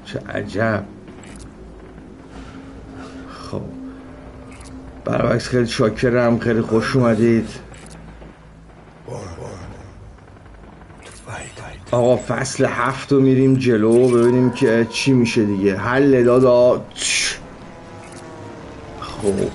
چه عجب. خب برعکس خیلی شاکرم، خیلی خوش اومدید آقا. فصل 7 رو میریم جلو ببینیم که چی میشه دیگه. حل دادا. خب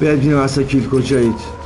ببینیم اصلا کیل کجایید.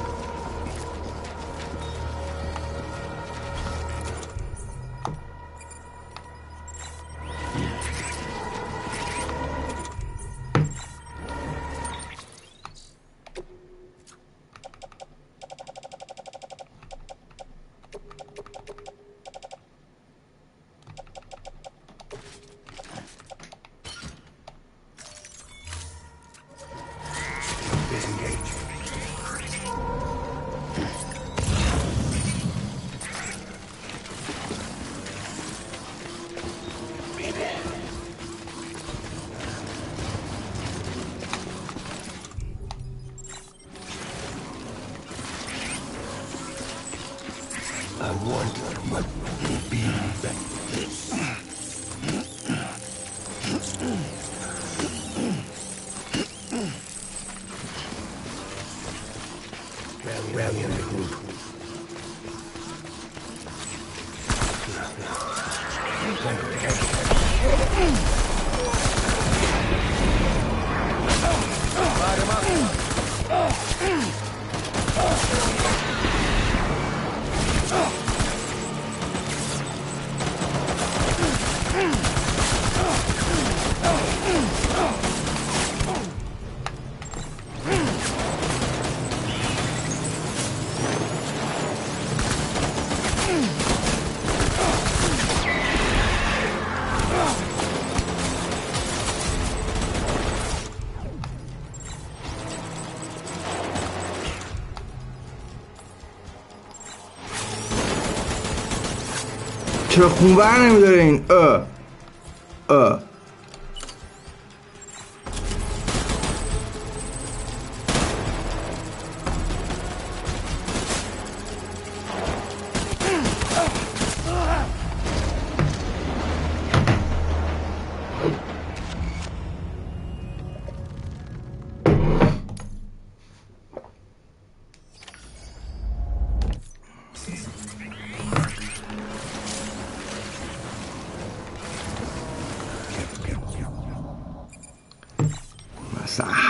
چرا خون بر نمیداره این؟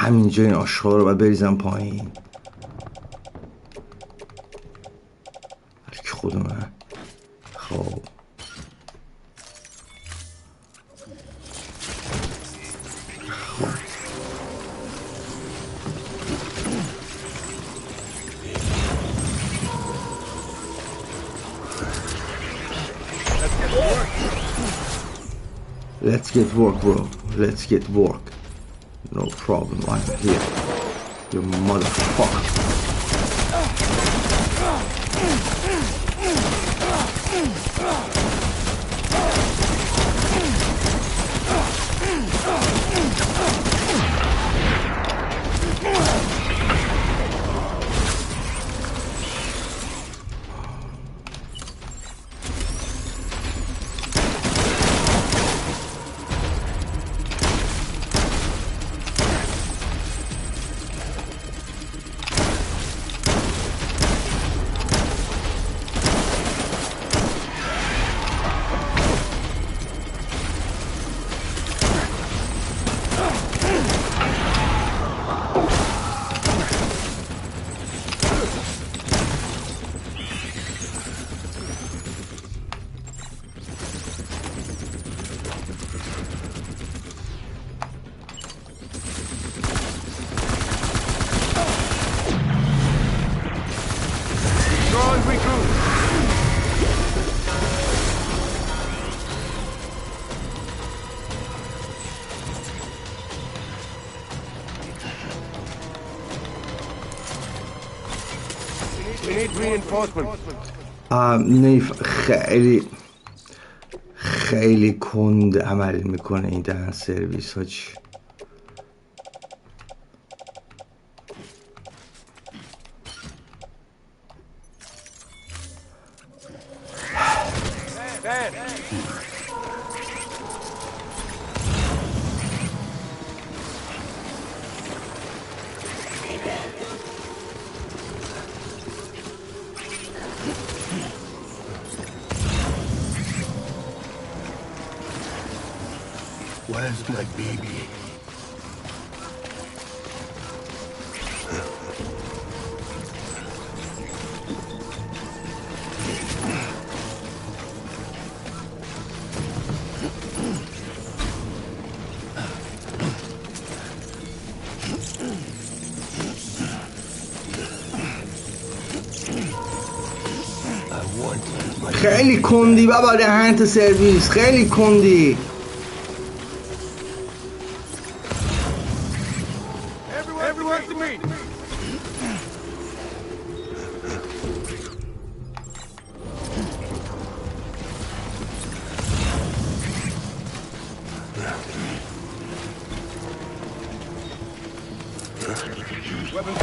همینجا این آشغال رو باید بریزم پایین. که خود من خب Let's get work, bro. Let's get work. No problem, I'm here. You motherfucker. نیف خیلی کند عمل میکنه این دهن سرویس هاچی. Where's my baby? خیلی کندی بابا دهنت سرویس، خیلی کندی.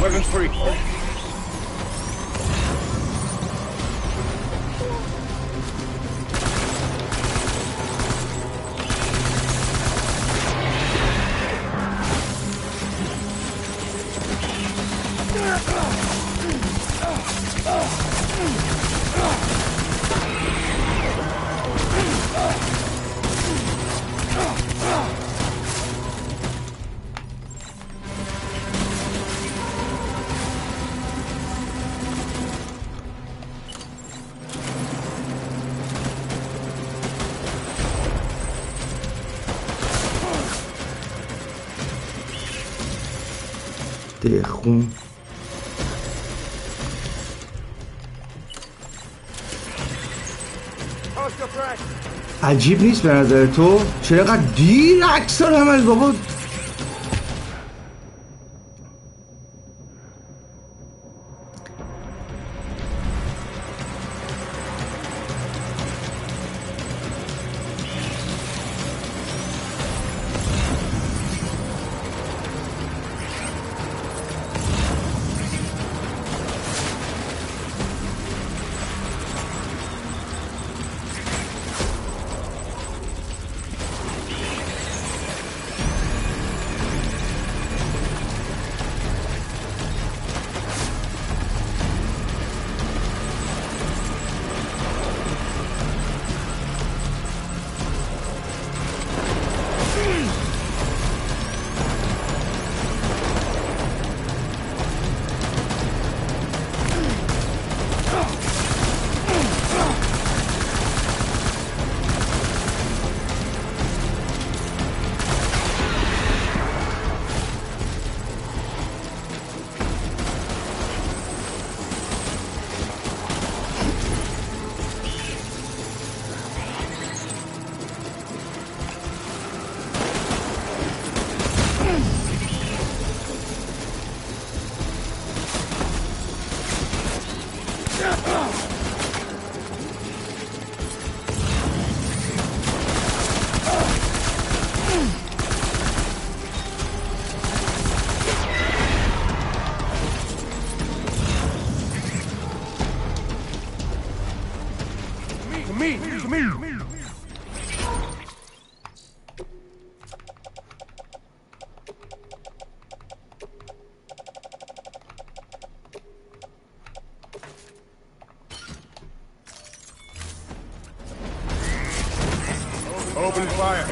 Weapons free. خون عجیب نیست به نظر تو؟ چرا دیر عکس رو همه بابا؟ Open fire.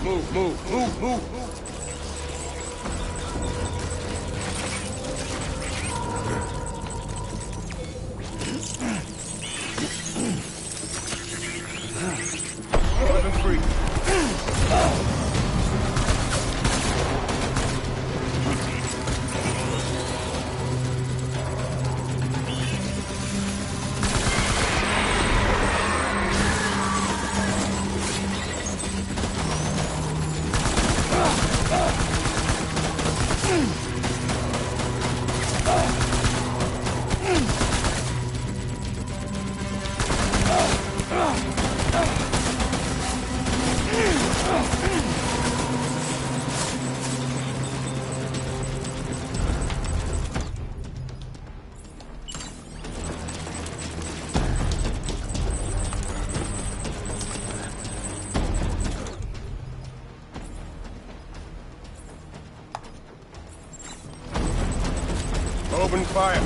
Move. Open fire.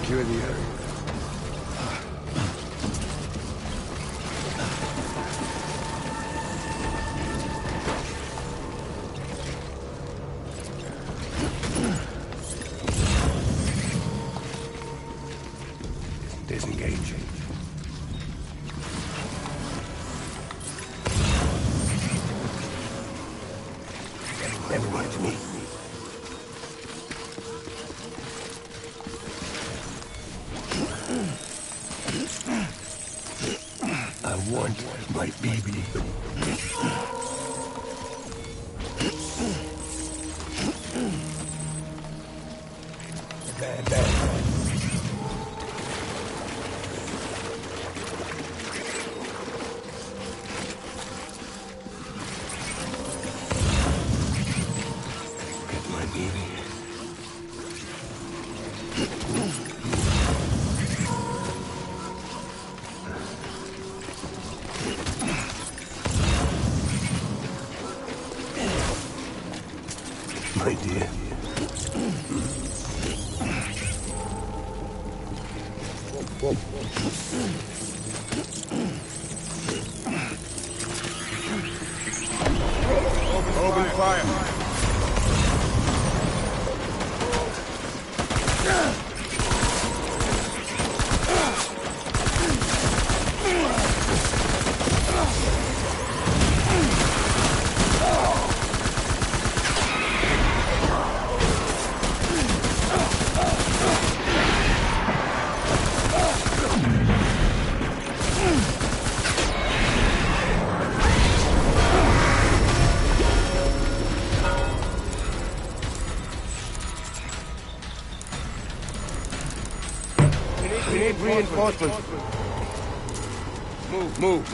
Secure the area. Disengaging. Everyone to me. I want my baby. Get my baby. My dear. Open fire. need reinforcements. Move.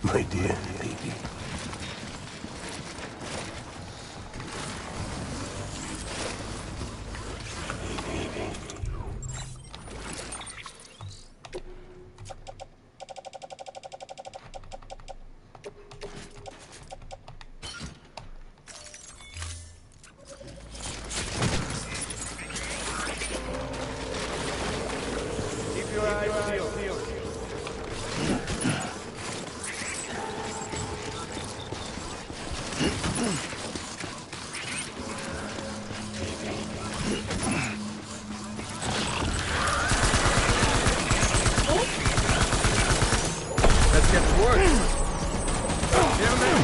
My dear baby. Keep your eyes peeled. Let's get to work. Gentlemen.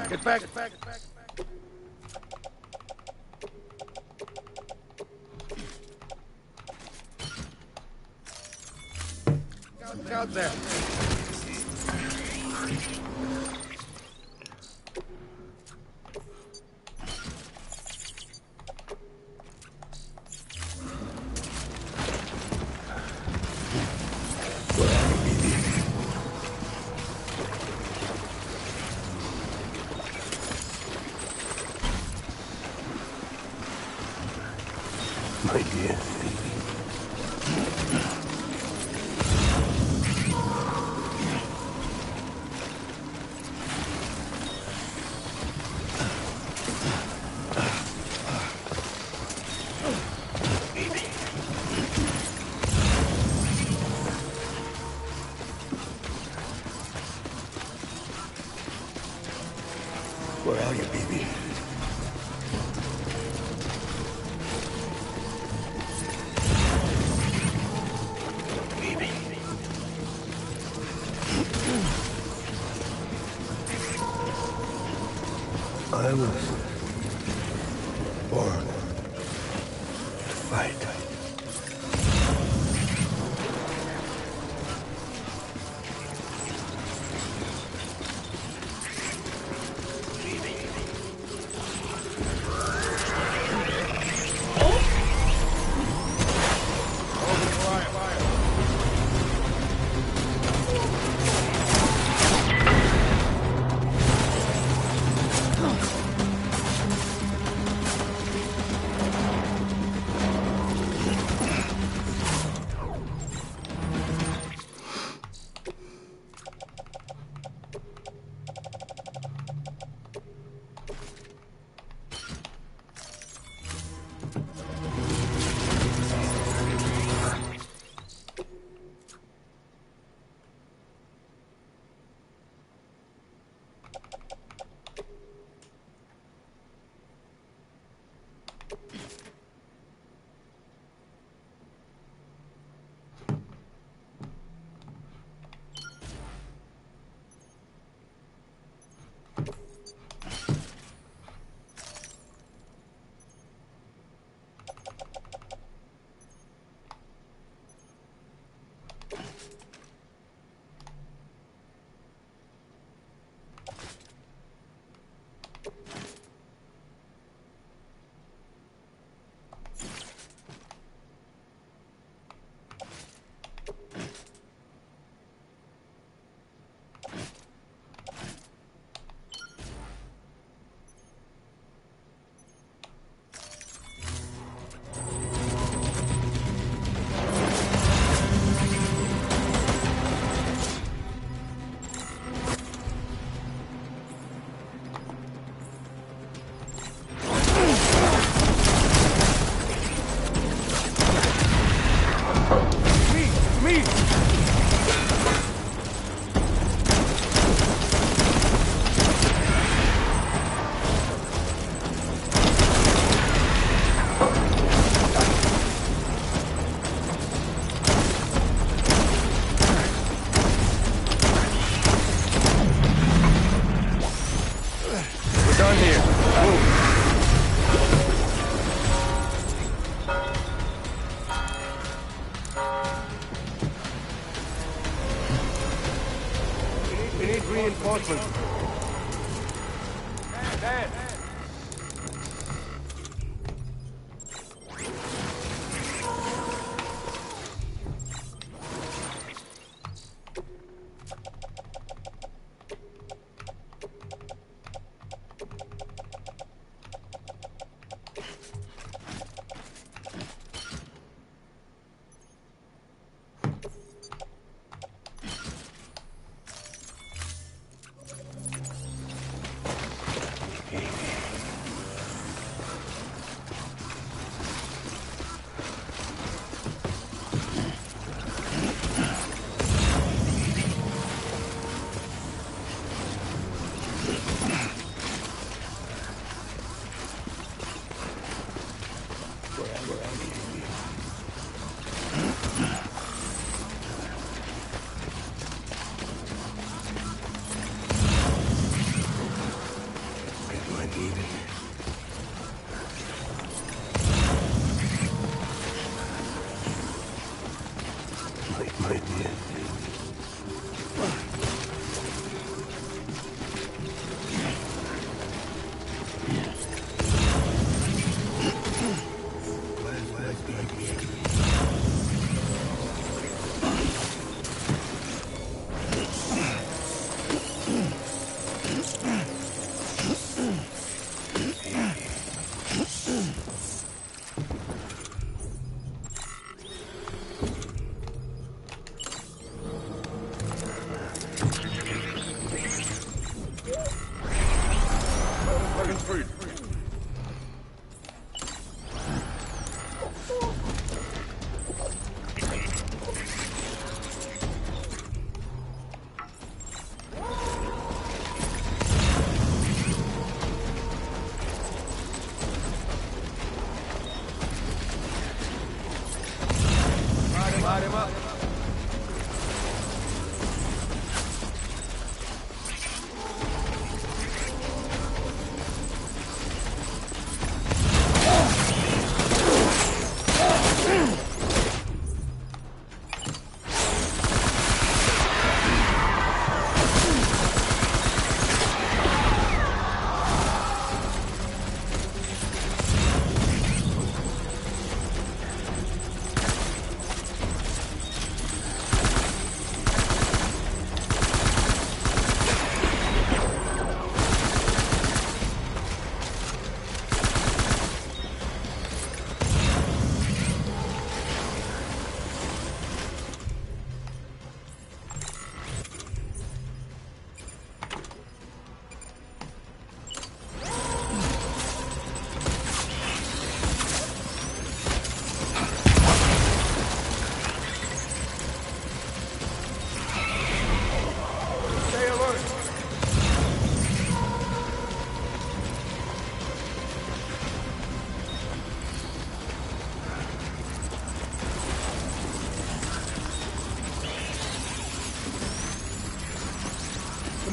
Get back. Out there. My dear. silence or fight.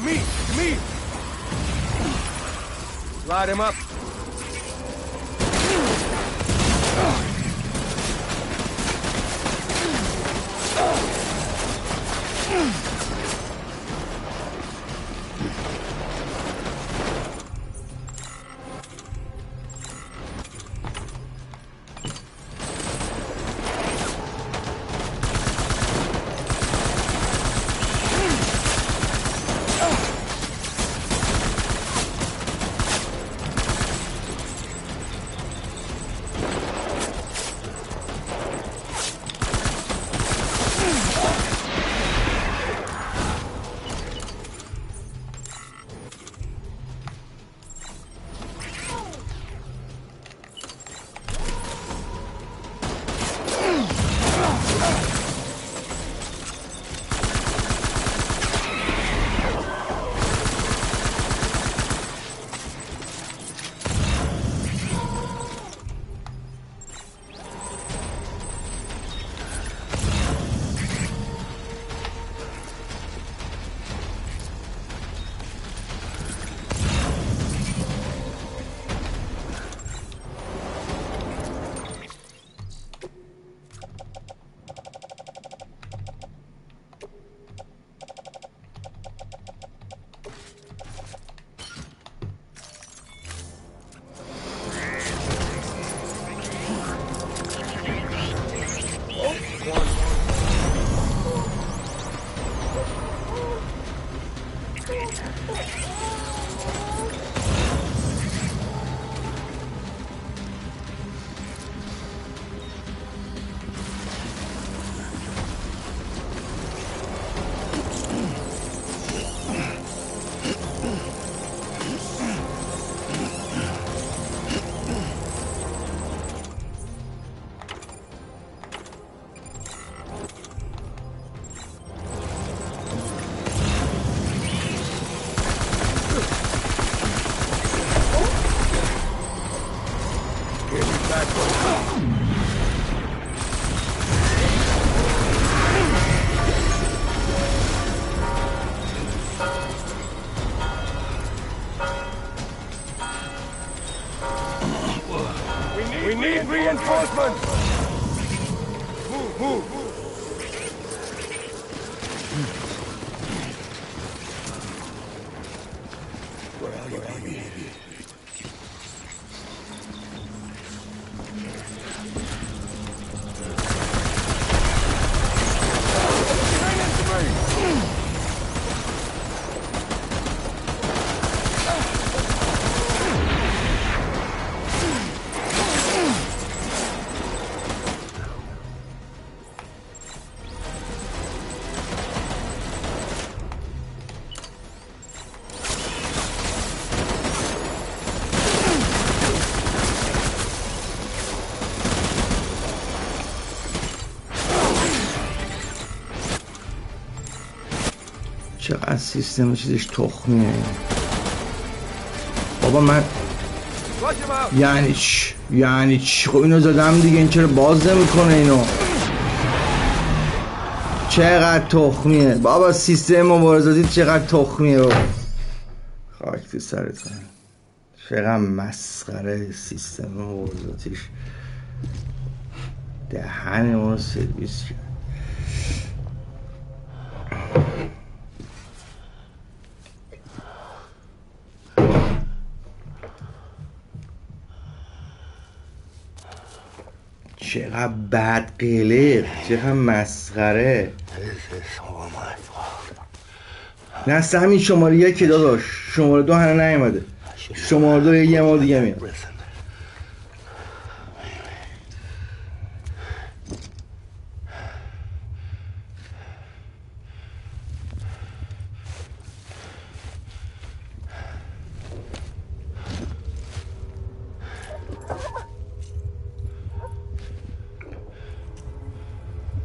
me, to me. Slide him up. We need reinforcements! Move! Where are you, baby? چقدر سیستم چیزش تخمیه بابا. من یعنی چی خب اینو زدم دیگه، این چرا باز نمیکنه اینو؟ چقدر تخمیه بابا سیستم مبارزاتی، چقدر تخمیه بابا. خاک تو سرتون، چقدر مسخره سیستم مبارزاتیش، دهن ما رو سرویس کرد. چقدر بد قلق، چقدر مسخره. نه همین شماره یکی داداش، شماره 2 هنه نیومده، شماره 2 یه ما دیگه میاد.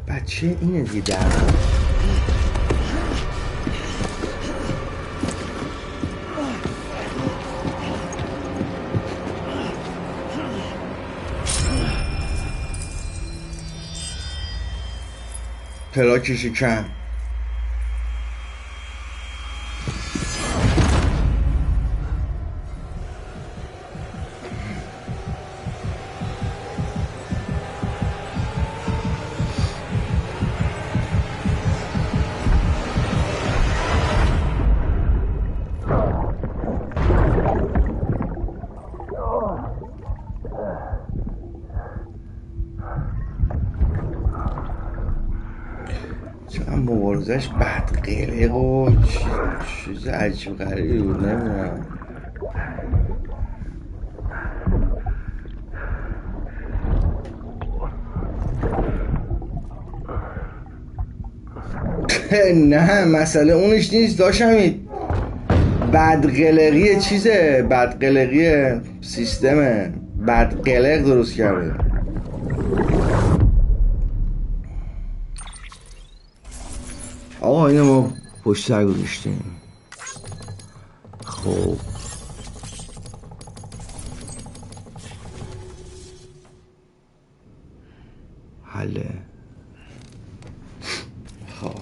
بچه اینه دیگه در پلاک شکن. مبارزش بدقلق و چیز عجیب غریبی بود نمیدونم. نه مسئله اونش نیست، داشتم بدقلقی چیزه، بدقلقی سیستمه، بدقلق درست کرده. آقا اینو ما پشت سر گذاشتیم. خب حله. خب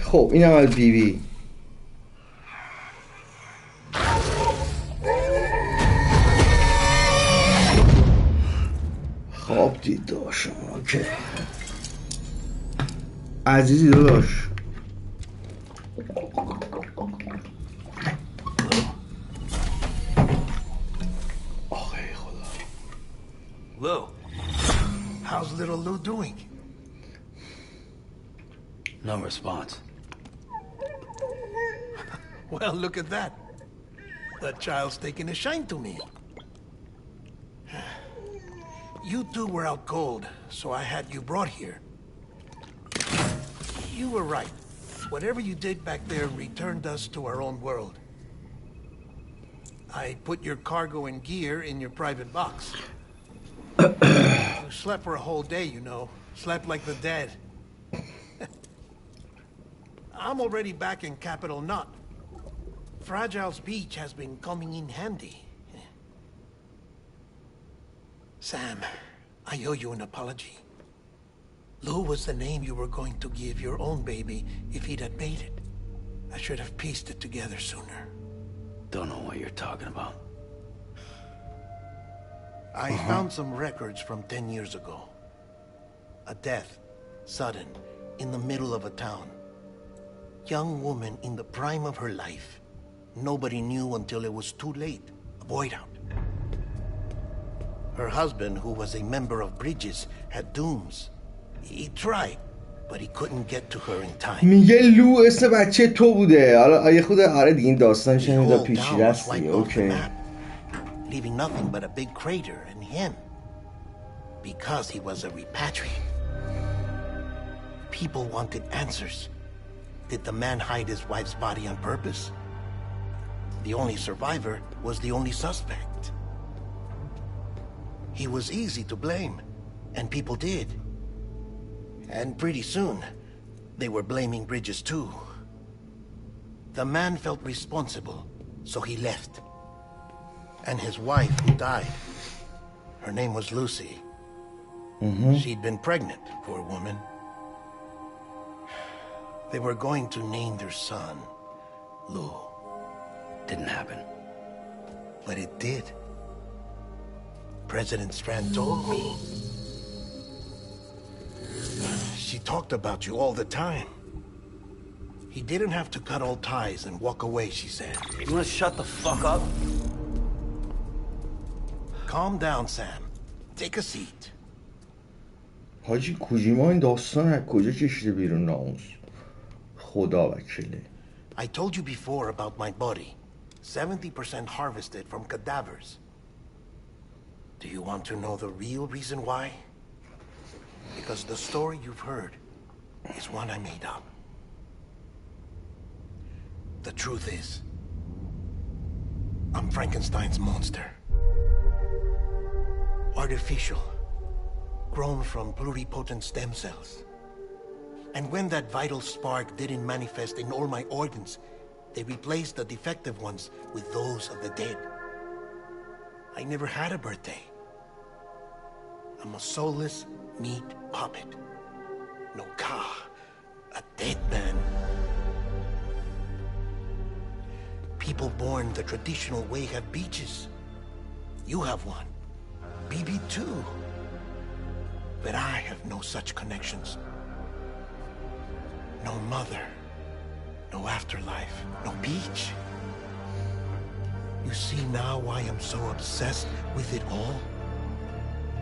خب این هم از بی بی. خواب دید داشت شما که عزیزی داشت. آخه خدا. Lou, how's little Lou doing? No response. Well, look at that. That child's taking a shine to me. You two were out cold, so I had you brought here. You were right. Whatever you did back there returned us to our own world. I put your cargo and gear in your private box. You slept for a whole day, you know. Slept like the dead. I'm already back in Capital Knot. Fragile's beach has been coming in handy. Sam, I owe you an apology. Lou was the name you were going to give your own baby if he'd had made it. I should have pieced it together sooner. Don't know what you're talking about. I found some records from 10 years ago. A death, sudden, in the middle of a town. Young woman in the prime of her life. Nobody knew until it was too late. A void out. Her husband, who was a member of Bridges, had dooms. He tried, but he couldn't get to her in time. میگه لو اسم بچه تو بوده. حالا یه خود آره دیگه این داستان شنیدا پیچیده است دیگه. اوکی. Leaving nothing but a big crater and him. Because he was a repatriate. People wanted answers. Did the man hide his wife's body on purpose? The only survivor was the only suspect. He was easy to blame, and people did. And pretty soon, they were blaming Bridges too. The man felt responsible, so he left. And his wife, who died, her name was Lucy. She'd been pregnant, poor woman. They were going to name their son Lou. Didn't happen. But it did. President Strand told me. She talked about you all the time. He didn't have to cut all ties and walk away, she said. You wanna shut the fuck up? Calm down, Sam. Take a seat. حاجی کوجیما این داستان از کجا کشیده بیرون ناموس؟ خدا وکیله. I told you before about my body. 70% harvested from cadavers. Do you want to know the real reason why? Because the story you've heard is one I made up. The truth is, I'm Frankenstein's monster. Artificial. Grown from pluripotent stem cells. And when that vital spark didn't manifest in all my organs, they replaced the defective ones with those of the dead. I never had a birthday. I'm a soulless meat puppet. No ka, a dead man. People born the traditional way have beaches. You have one. BB too. But I have no such connections. No mother, No afterlife, no beach. You see now why I'm so obsessed with it all?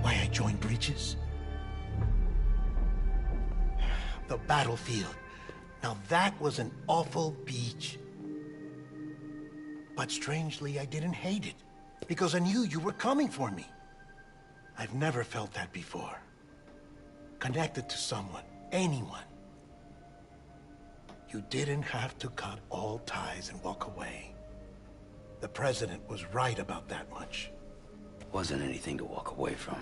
Why I joined Breaches? The battlefield. Now that was an awful beach. But strangely, I didn't hate it. Because I knew you were coming for me. I've never felt that before. Connected to someone, anyone. You didn't have to cut all ties and walk away. The president was right about that much. Wasn't anything to walk away from.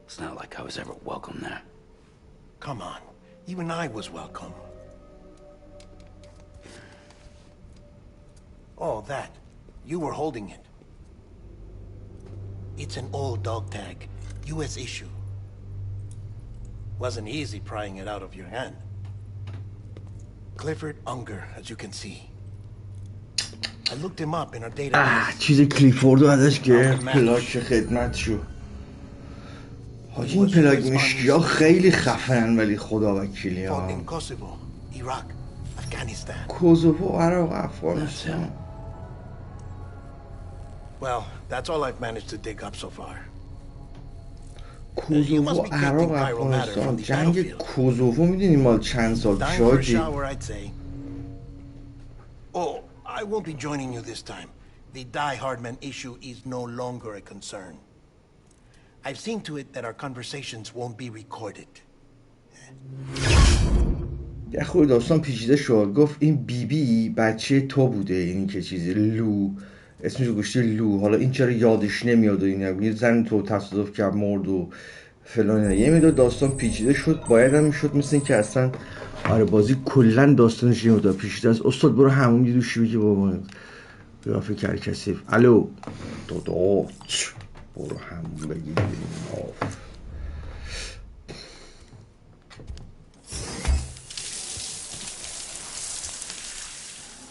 It's not like I was ever welcome there. Come on, even I was welcome. Oh, that. You were holding it. It's an old dog tag, U.S. issue. Wasn't easy prying it out of your hand. Clifford Unger, as you can see. I looked him up in our database. چیز کلیفوردو ازش گرفت، پلاک خدمت شو. حاجی این پلاک مشکی ها خیلی خفنن ولی خدا وکیلی ها. کوزوو، عراق، افغانستان. Well, that's all I've managed to dig up so far. کوزوو، عراق، افغانستان. جنگ کوزوو میدونی مال چند سال پیش حاجی؟ Oh, I won't be joining you this time. The Die Hardman issue is no longer a concern. I've seen to it that our conversations won't be recorded. یه خود داستان پیچیده شد. گفت این بی بچه تو بوده، یعنی که چیزی لو اسمش گوشتی لو. حالا این چرا یادش نمیاد و اینا، یه زن تو تصادف کرد مرد و فلان. یه مقدار داستان پیچیده شد. باید هم میشد مثل این که اصلا آره بازی کلا داستانش یه مقدار پیچیده است. استاد برو همون یه دوشی بگی بابا قیافه کر کثیف. الو داداش برو همون بگی آف.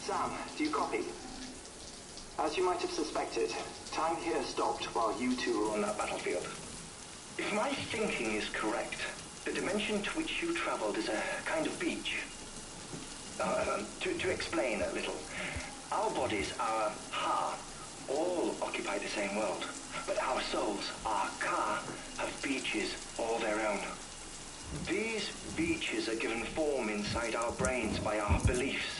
Sam, do you copy? As you might have suspected, time here stopped while you two were on that battlefield. If my thinking is correct, the dimension to which you traveled is a kind of beach. To explain a little, our bodies, our ha, all occupy the same world, but our souls, our ka, have beaches all their own. These beaches are given form inside our brains by our beliefs,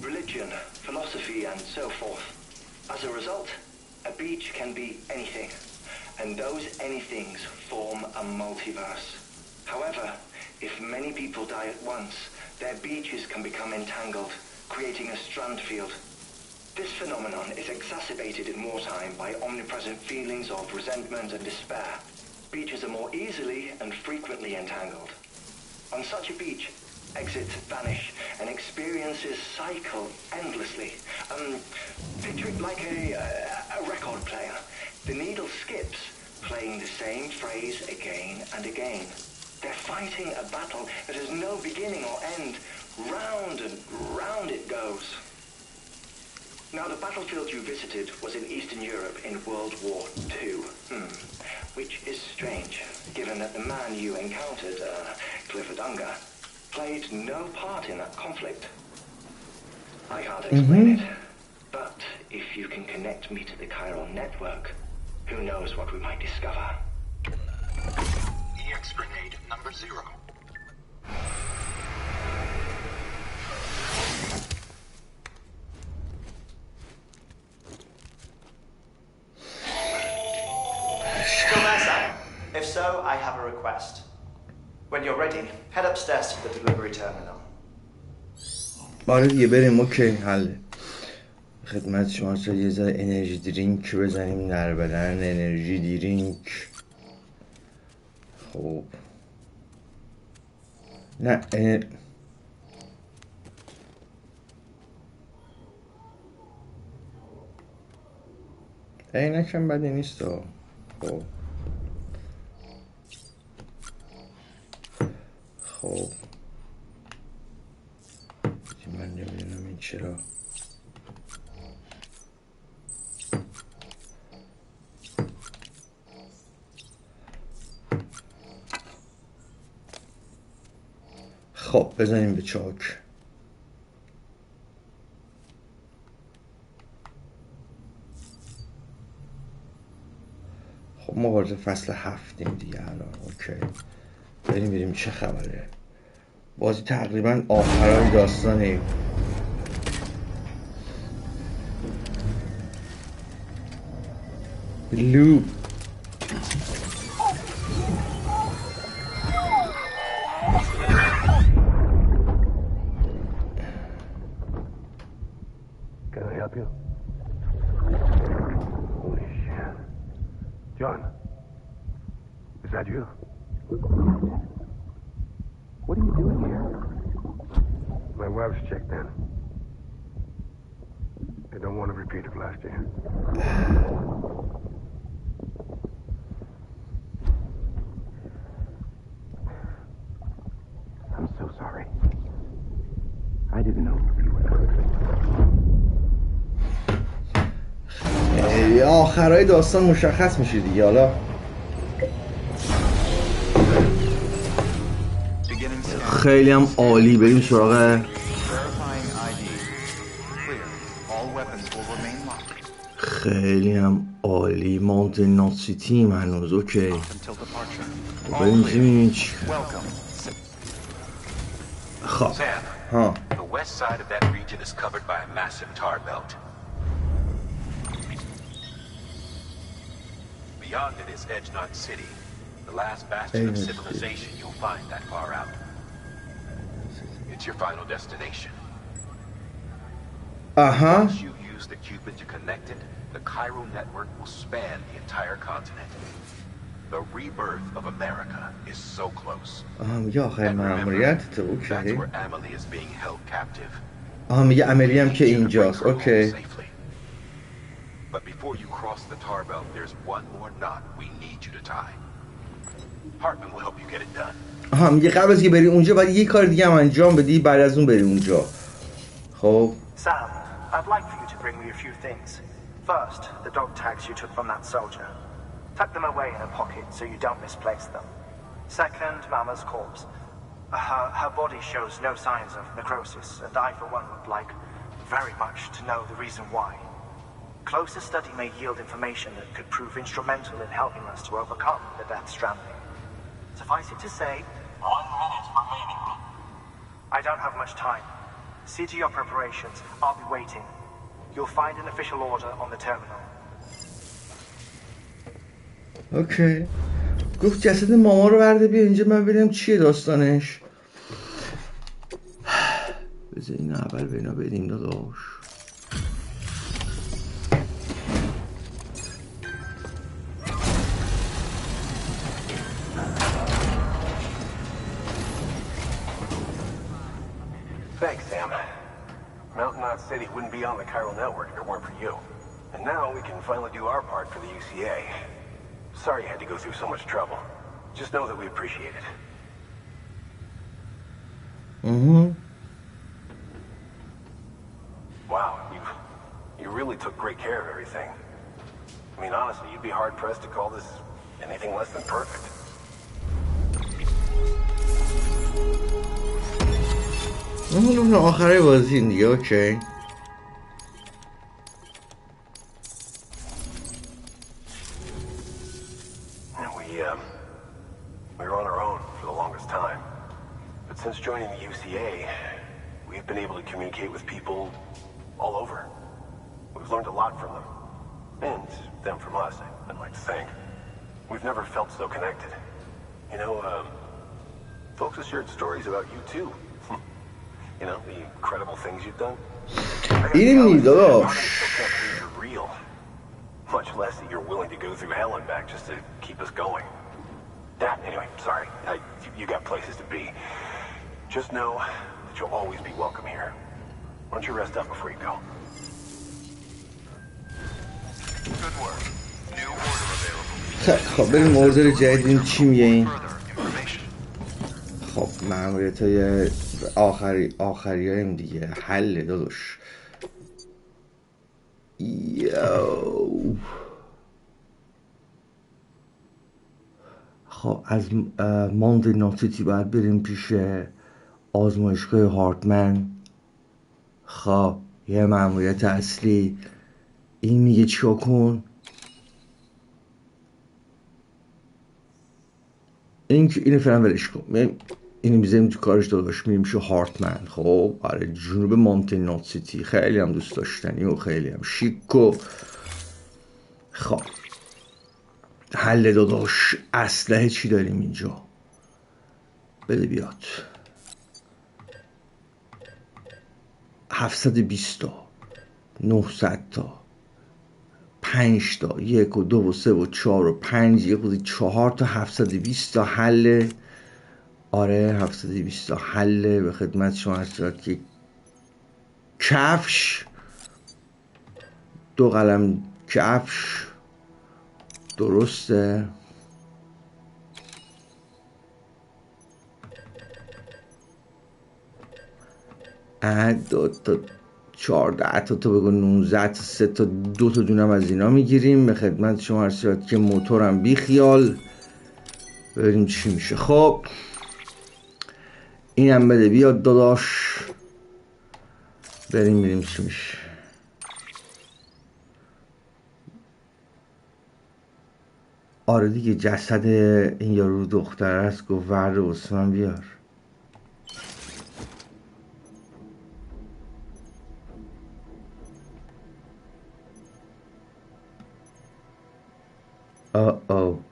religion, philosophy, and so forth. As a result, a beach can be anything, and those anythings form a multiverse. However, if many people die at once, their beaches can become entangled, creating a strand field. This phenomenon is exacerbated in wartime by omnipresent feelings of resentment and despair. Beaches are more easily and frequently entangled. On such a beach, exits vanish and experiences cycle endlessly. Picture it like a record player. The needle skips, playing the same phrase again and again. They're fighting a battle that has no beginning or end. Round and round it goes. Now, the battlefield you visited was in Eastern Europe in World War II. Which is strange, given that the man you encountered, Clifford Unger, played no part in that conflict. I can't explain it, but if you can connect me to the chiral network, who knows what we might discover. EX grenade number 0. Still there, Sam? If so, I have a request. When you're ready, head upstairs to the delivery terminal. آره دیگه بریم. اوکی حل. خدمت شما شد یه ذره انرژی درینک بزنیم در بدن. انرژی درینک. خب نه اینکم بدی نیست. خب خب من نمیدونم این چرا خب بزنیم به چاک. وارد فصل 7 دیگه الان. اوکی بریم چه خبره. بازی تقریبا آخرای داستانه. لو Can I help you? Holy shit. John, is that you? What are you doing here? My wife's checked in. I don't want to repeat of last year. I'm so sorry. I didn't know you were coming. آخرای داستان مشخص میشه دیگه. حالا خیلی هم عالی. بریم سراغ خیلی هم عالی. ماونتین نات سیتی هنوز. اوکی بریم ببینیم چی. خب ها The west side of that region is covered by a massive tar belt. Beyond it is Edgenot City, the last bastion of civilization you'll find that far out. It's your final destination. Once you use the Cupid to connect it, the chiral network will span the entire continent. The rebirth of America is so close. میگه آخر مأموریت تو. اوکی. That's where Amelie is being held captive. میگه امیلی هم که اینجاست. اوکی. But before you cross the tar belt, there's one more knot we need you to tie. Hartman will help you get it done. میگه قبل از که بری اونجا باید یه کار دیگه هم انجام بدی بعد از اون بری اونجا. خب Sam, I'd like for you to bring me a few things. First, the dog tags you took from that soldier. Tuck them away in a pocket so you don't misplace them. Second, Mama's corpse. Her body shows no signs of necrosis, and I for one would like very much to know the reason why. Closer study may yield information that could prove instrumental in helping us to overcome the Death Stranding. Suffice it to say, 1 minute remaining. I don't have much time. See to your preparations. I'll be waiting. You'll find an official order on the terminal. اوکی. گفت جسد ماما رو برده بیا اینجا من ببینم چیه داستانش. بذار اینو اول به اینا بدیم داداش. Thanks, Sam. Mountain Knot City wouldn't be on the chiral network if it weren't for you. And now we can finally do our part for the UCA. Sorry you had to go through so much trouble. Just know that we appreciate it. Wow, you really took great care of everything. I mean, honestly, you'd be hard-pressed to call this anything less than perfect. آخره بازی دیگه. اوکی. We were on our own for the longest time. But since joining the UCA, we've been able to communicate with people all over. We've learned a lot from them. And them from us, I'd like to think. We've never felt so connected. You know, folks have shared stories about you too. You know, the incredible things you've done. این داداش. You're real. Much less that you're willing to go through hell and back just to keep us going. Anyway, sorry. You got places to be. Just know that you'll always be welcome here. Why don't you rest up before you go? Good work. New order available. خب بریم اوردر جدید این چی میگه این. خب مأموریت های آخری هایم دیگه. حله داداش. یاو. خب از ماونتین نات سیتی باید بریم پیش آزمایشگاه هارتمن. خب یه مأموریت اصلی این میگه چیکار کن. اینو فعلا ولش کن. اینو میذاریم تو کارش داداش، میریم شو هارتمن. خب آره جنوب مانتین سیتی، خیلی هم دوست داشتنی و خیلی هم شیک و خب حل داداش. اسلحه چی داریم اینجا؟ بده بیاد. 720 تا، 900 تا، 5 تا، 1 و 2 و 3 و 4 و 5، 1 و 4 تا 720 تا حل. آره 720 تا حل. به خدمت شما هست که کفش، 2 قلم کفش، درسته. دو تا 14 تا تو بگو 19 تا 3 تا 2 تا دونم از اینا میگیریم. به خدمت شما هر صورت که موتورم بی خیال. ببینیم چی میشه. خب اینم بده بیاد داداش. بریم چی میشه. آره دیگه جسد این یارو دختر است. گفت ورد عثمان بیار. او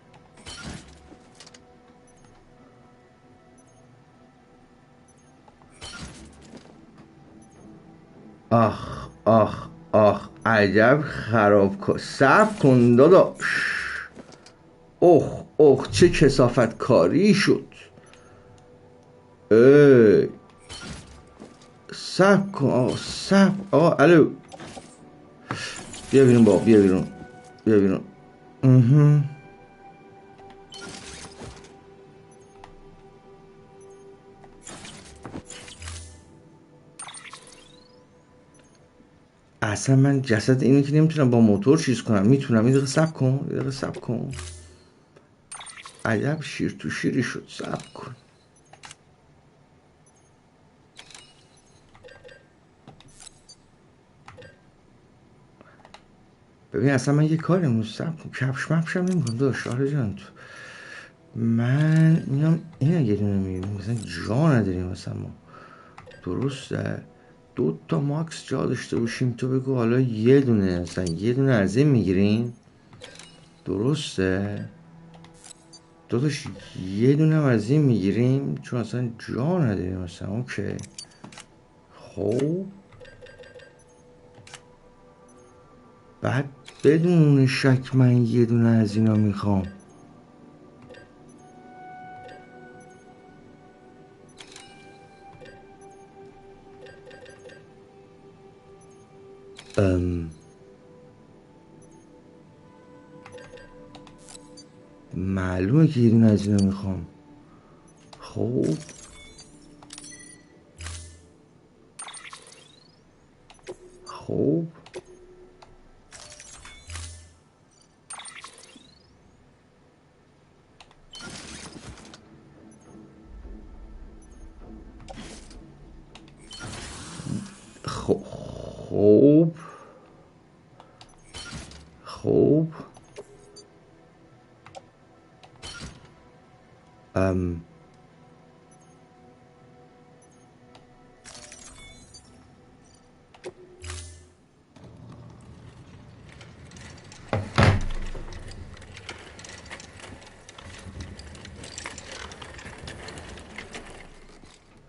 آخ آخ آخ عجب خراب صبر کن داداش. اوه چه کثافت کاری شد. صبر کن آقا، صبر آقا. الو بیا بیرون بابا، بیا بیرون. اصلا من جسد اینو که نمیتونم با موتور چیز کنم. میتونم. یه دقیقه صبر کن. عجب شیر تو شیری شد. صبر کن. ببین اصلا من یه کاری صبر کن. کفش مفشم نمیکنم داشت. آره جان تو من میام این اگه دونه میبینیم مثلا جا نداریم مثلا ما. درسته 2 تا ماکس جا داشته باشیم. تو بگو حالا یه دونه مثلا یه دونه از این میگیریم. درسته داداش یه دونه هم از این میگیریم چون اصلا جا نداریم مثلا. اوکی خب بعد بدون شک من یه دونه از اینا میخوام. معلومه که یه دونه از اینا میخوام. خب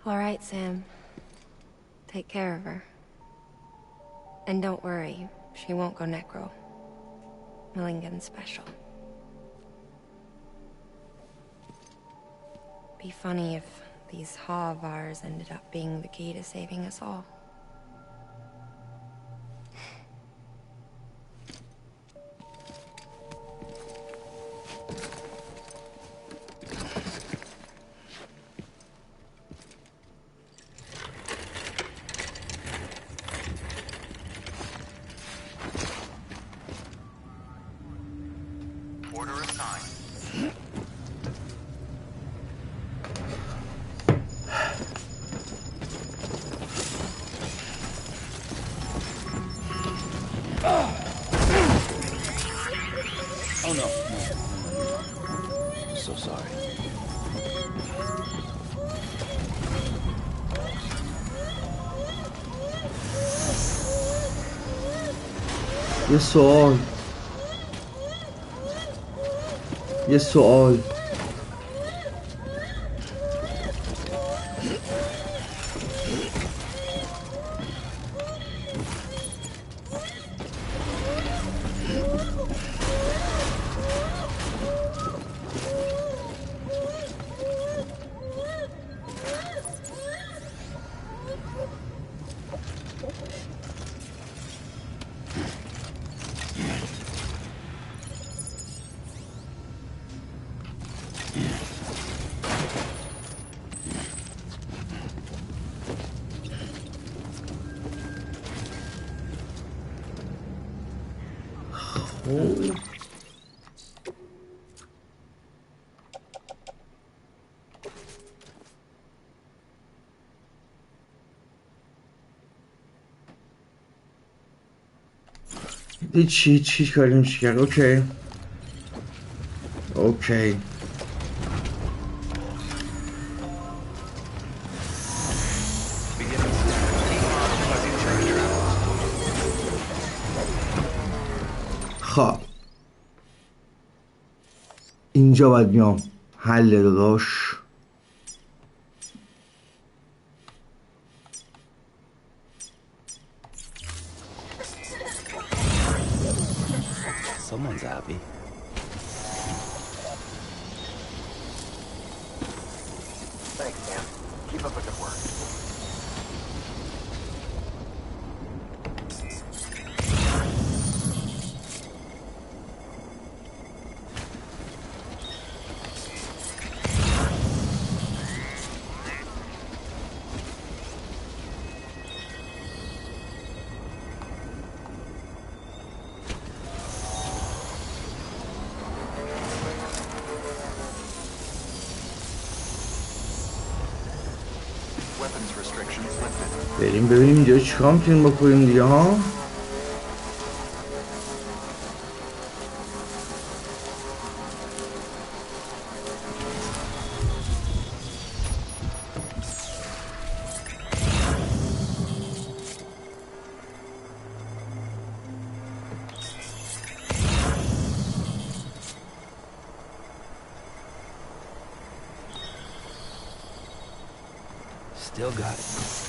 All right, Sam. Take care of her. And don't worry, she won't go necro. Millingan special. Be funny if these Ha of ours ended up being the key to saving us all. یه سوال چی کاری نمیشه کرد. اوکی خب اینجا باید میام حل داداش. Someone's happy. Thanks, man. Keep up the good work. بریم ببینیم اینجا چیکار میتونیم بکنیم دیگه ها. Still got it.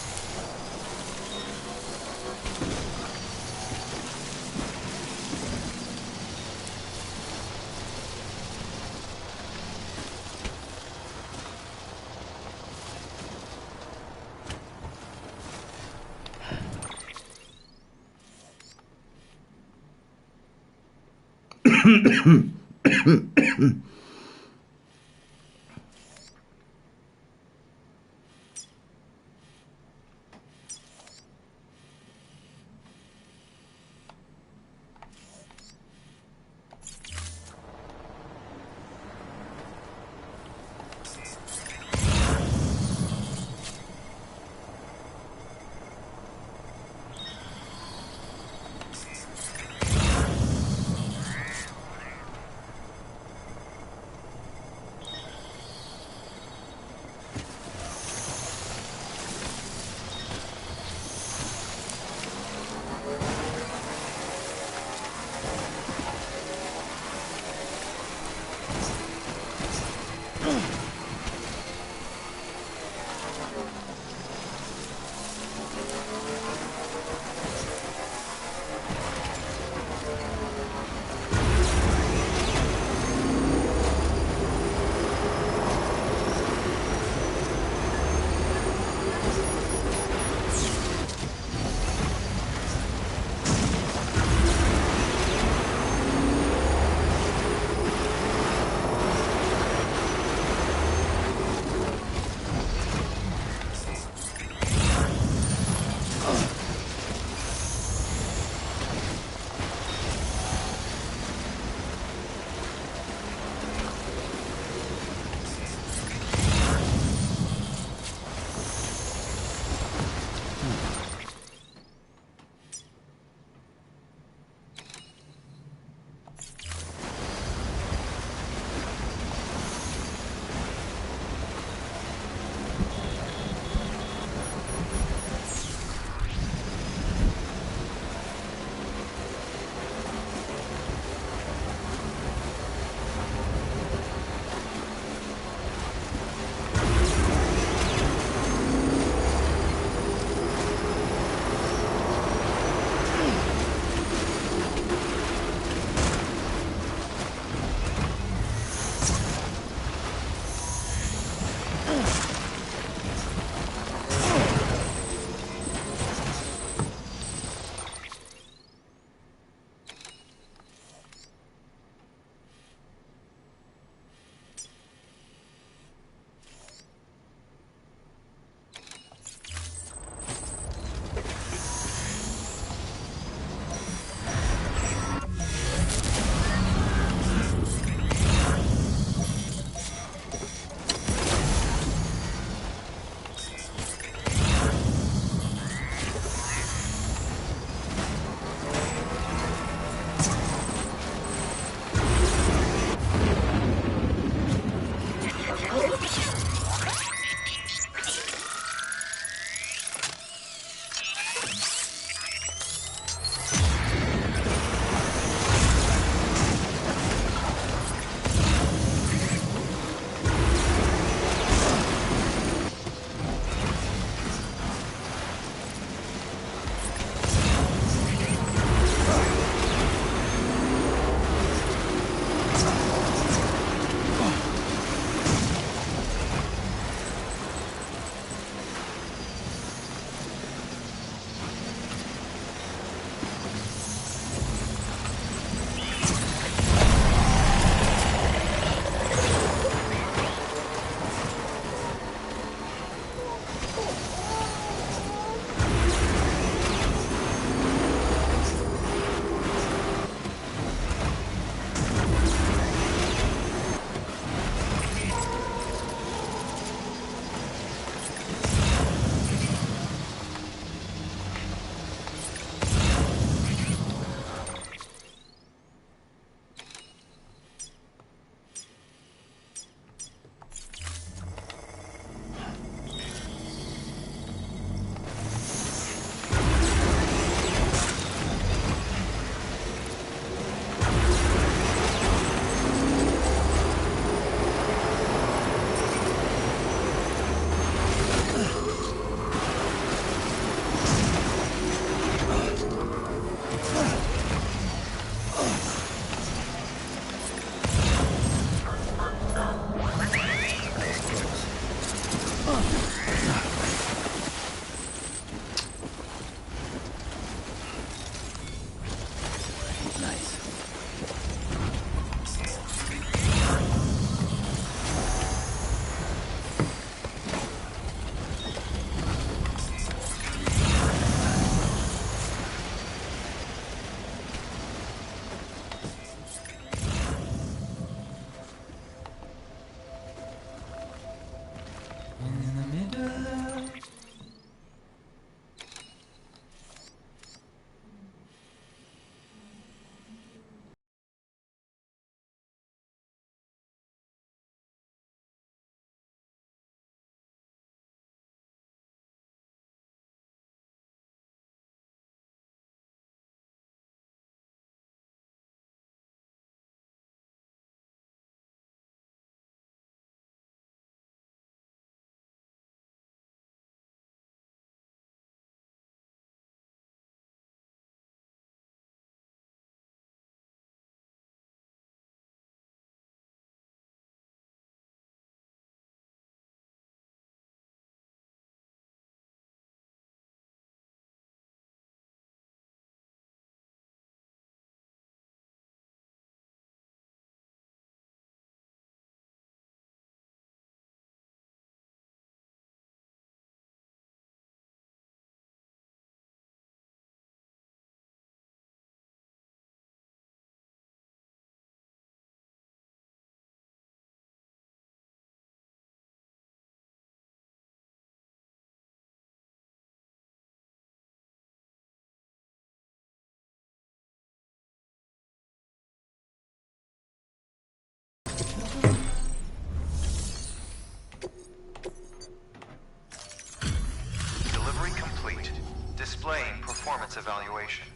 displaying performance evaluation.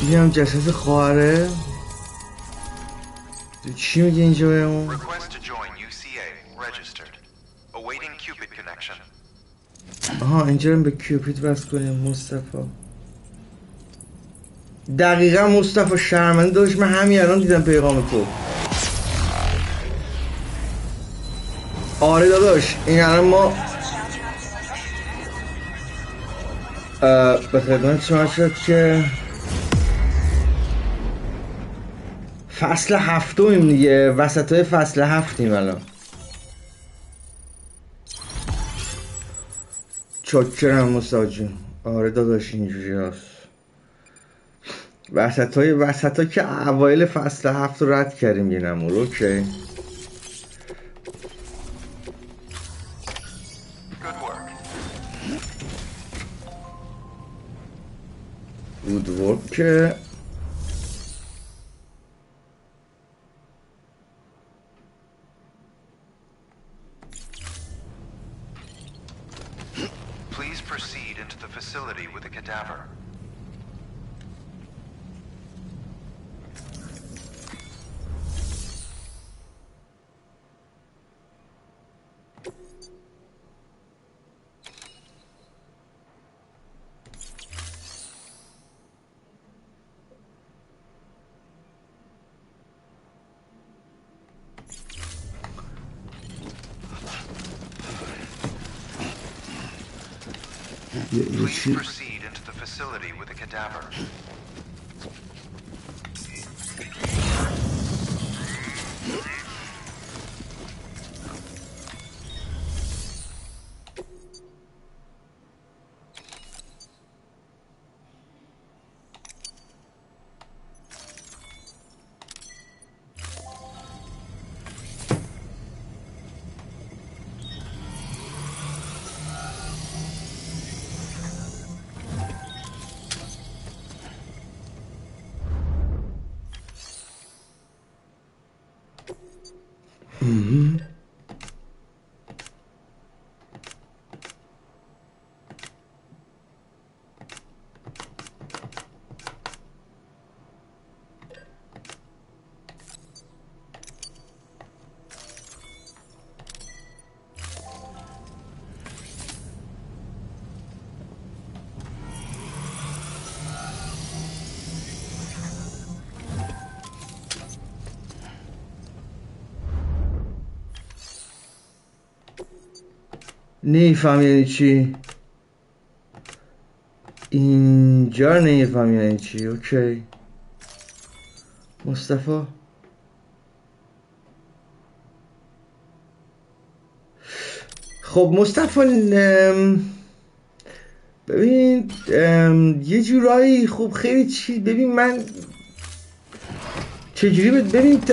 اینم جسد خواهره. چی میگه اینجا بهمون؟ Request to join UCA registered. Awaiting Cupid connection. آها اینجا رو به کیوپید وصل کنیم. مصطفی دقیقا مصطفی شرمنده داشت. من همین الان دیدم پیغام تو. آره داداش این الان ما به خدمت شما شد که فصل هفتمیم دیگه. وسط های فصل هفتیم الان. چاکرم مصطفی جون. آره داداش اینجوری هست. وسط ها که اوایل فصل هفت رو رد کردیم یه نمور. اوکی good work که Please proceed into the facility with a cadaver. Please proceed into the facility with a cadaver. نمیفهم یعنی چی اینجا. نمیفهم یعنی چی. اوکی مصطفی خب مصطفی ببین یه جورایی خوب خیلی چی. ببین من چجوری ببین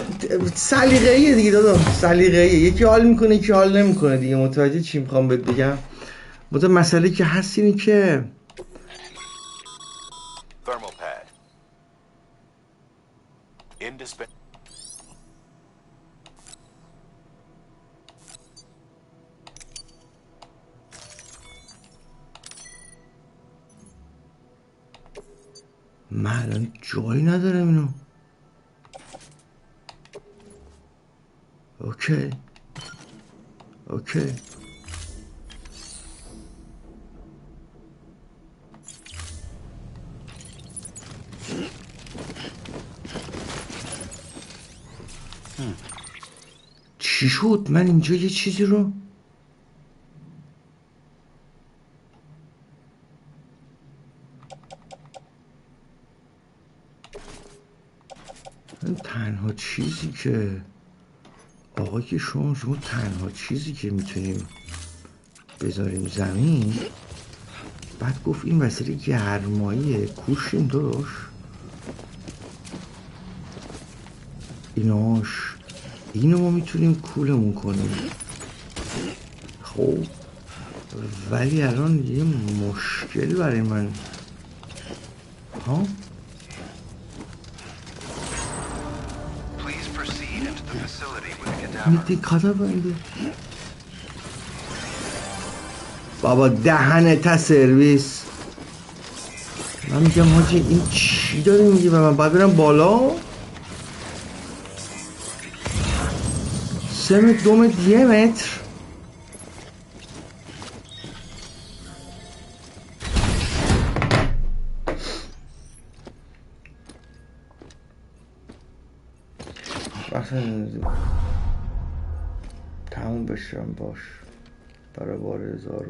سلیقه‌ایه دیگه دادا. سلیقه‌ایه. یکی حال میکنه یکی حال نمیکنه دیگه. متوجه چی میخوام بهت بگم؟ مسئله که هست اینه که Thermal pad. Indispensable. من الان جایی ندارم اینو. اوکی اوکی چی شد؟ من اینجا یه چیزی رو تنها چیزی که آقای شما تنها چیزی که میتونیم بذاریم زمین. بعد گفت این وسیله گرماییه. کوشیم داشت ایناش. اینو ما میتونیم کولمون کنیم. خب ولی الان یه مشکل برای من ها. میتی کادا بنده بابا دهنت سرویس. من میگم حاجی این چی داره میگه و من باید برم بالا 3 متر 2 متر 1 متر. تموم بشم باش برای بار 1000.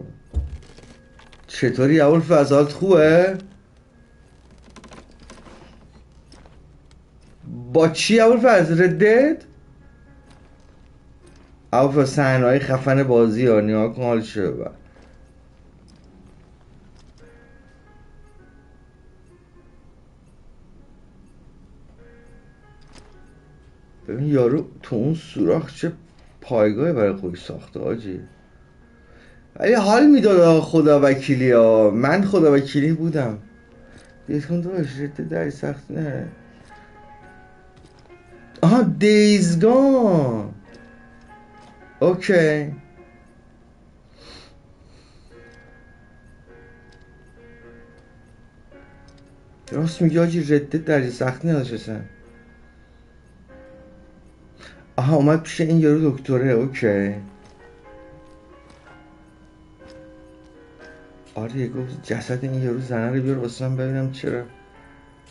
چطوری اول فضات خوبه؟ با چی اول فضل ردد؟ اول صحنه‌های خفن بازی ها نیا کن حال شده. ببین یارو تو اون سوراخ چه پایگاهی برای خودش ساخته آجی. ولی حال میداد خدا وکیلی ها. من خدا وکیلی بودم. دیگه داشت رده دری سخت نه. آها دیزگان. اوکی راست میگه آجی رده دری سخت نداشتن. آها اومد پیش این یارو دکتره. اوکی آره گفت جسد این یارو زنه رو بیار واسه من ببینم چرا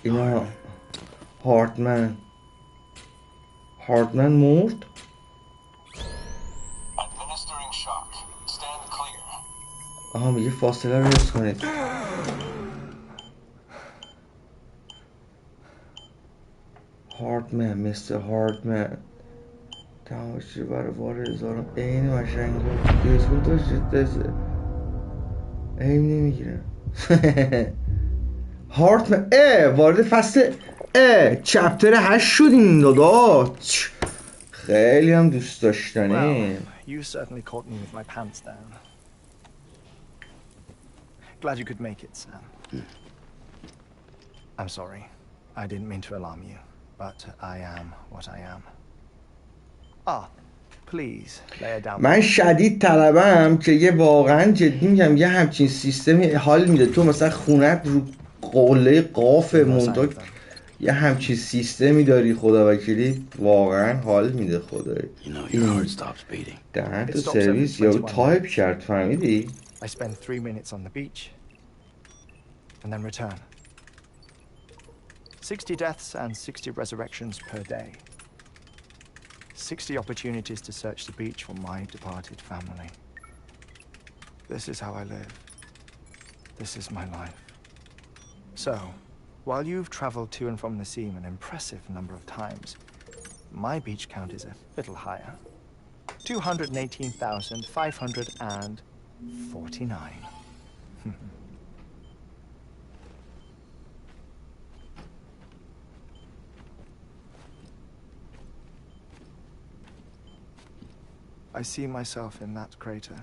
اینا. هارتمن مرد. آها میگه فاصله رو حفظ کنید. هارتمن مثل هارتمن تماشی برای وارد 1000 این مشنگو دیسکو داشتید دسته این نمیگیرم. هارتمن وارد فصل چپتر 8 شدیم داداش. خیلی هم دوست داشتنی. You certainly caught me with my pants down. Glad you could make it, Sam. I'm sorry. I didn't mean to alarm you, but I am what I am. Please lay it down. من شدید طلبم که یه واقعا جدی میگم یه همچین سیستمی حال میده. تو مثلا خونت رو قله قاف مونتا یه همچین سیستمی داری خدا وکیلی واقعا حال میده خدایی. این دهن تو سرویس یا تایپ کرد فهمیدی؟ I spend 3 minutes on the beach and then return. 60 deaths and 60 resurrections per day. 60 opportunities to search the beach for my departed family. This is how I live. This is my life. So, while you've traveled to and from the scene an impressive number of times, my beach count is a little higher. 218,549. I see myself in that crater.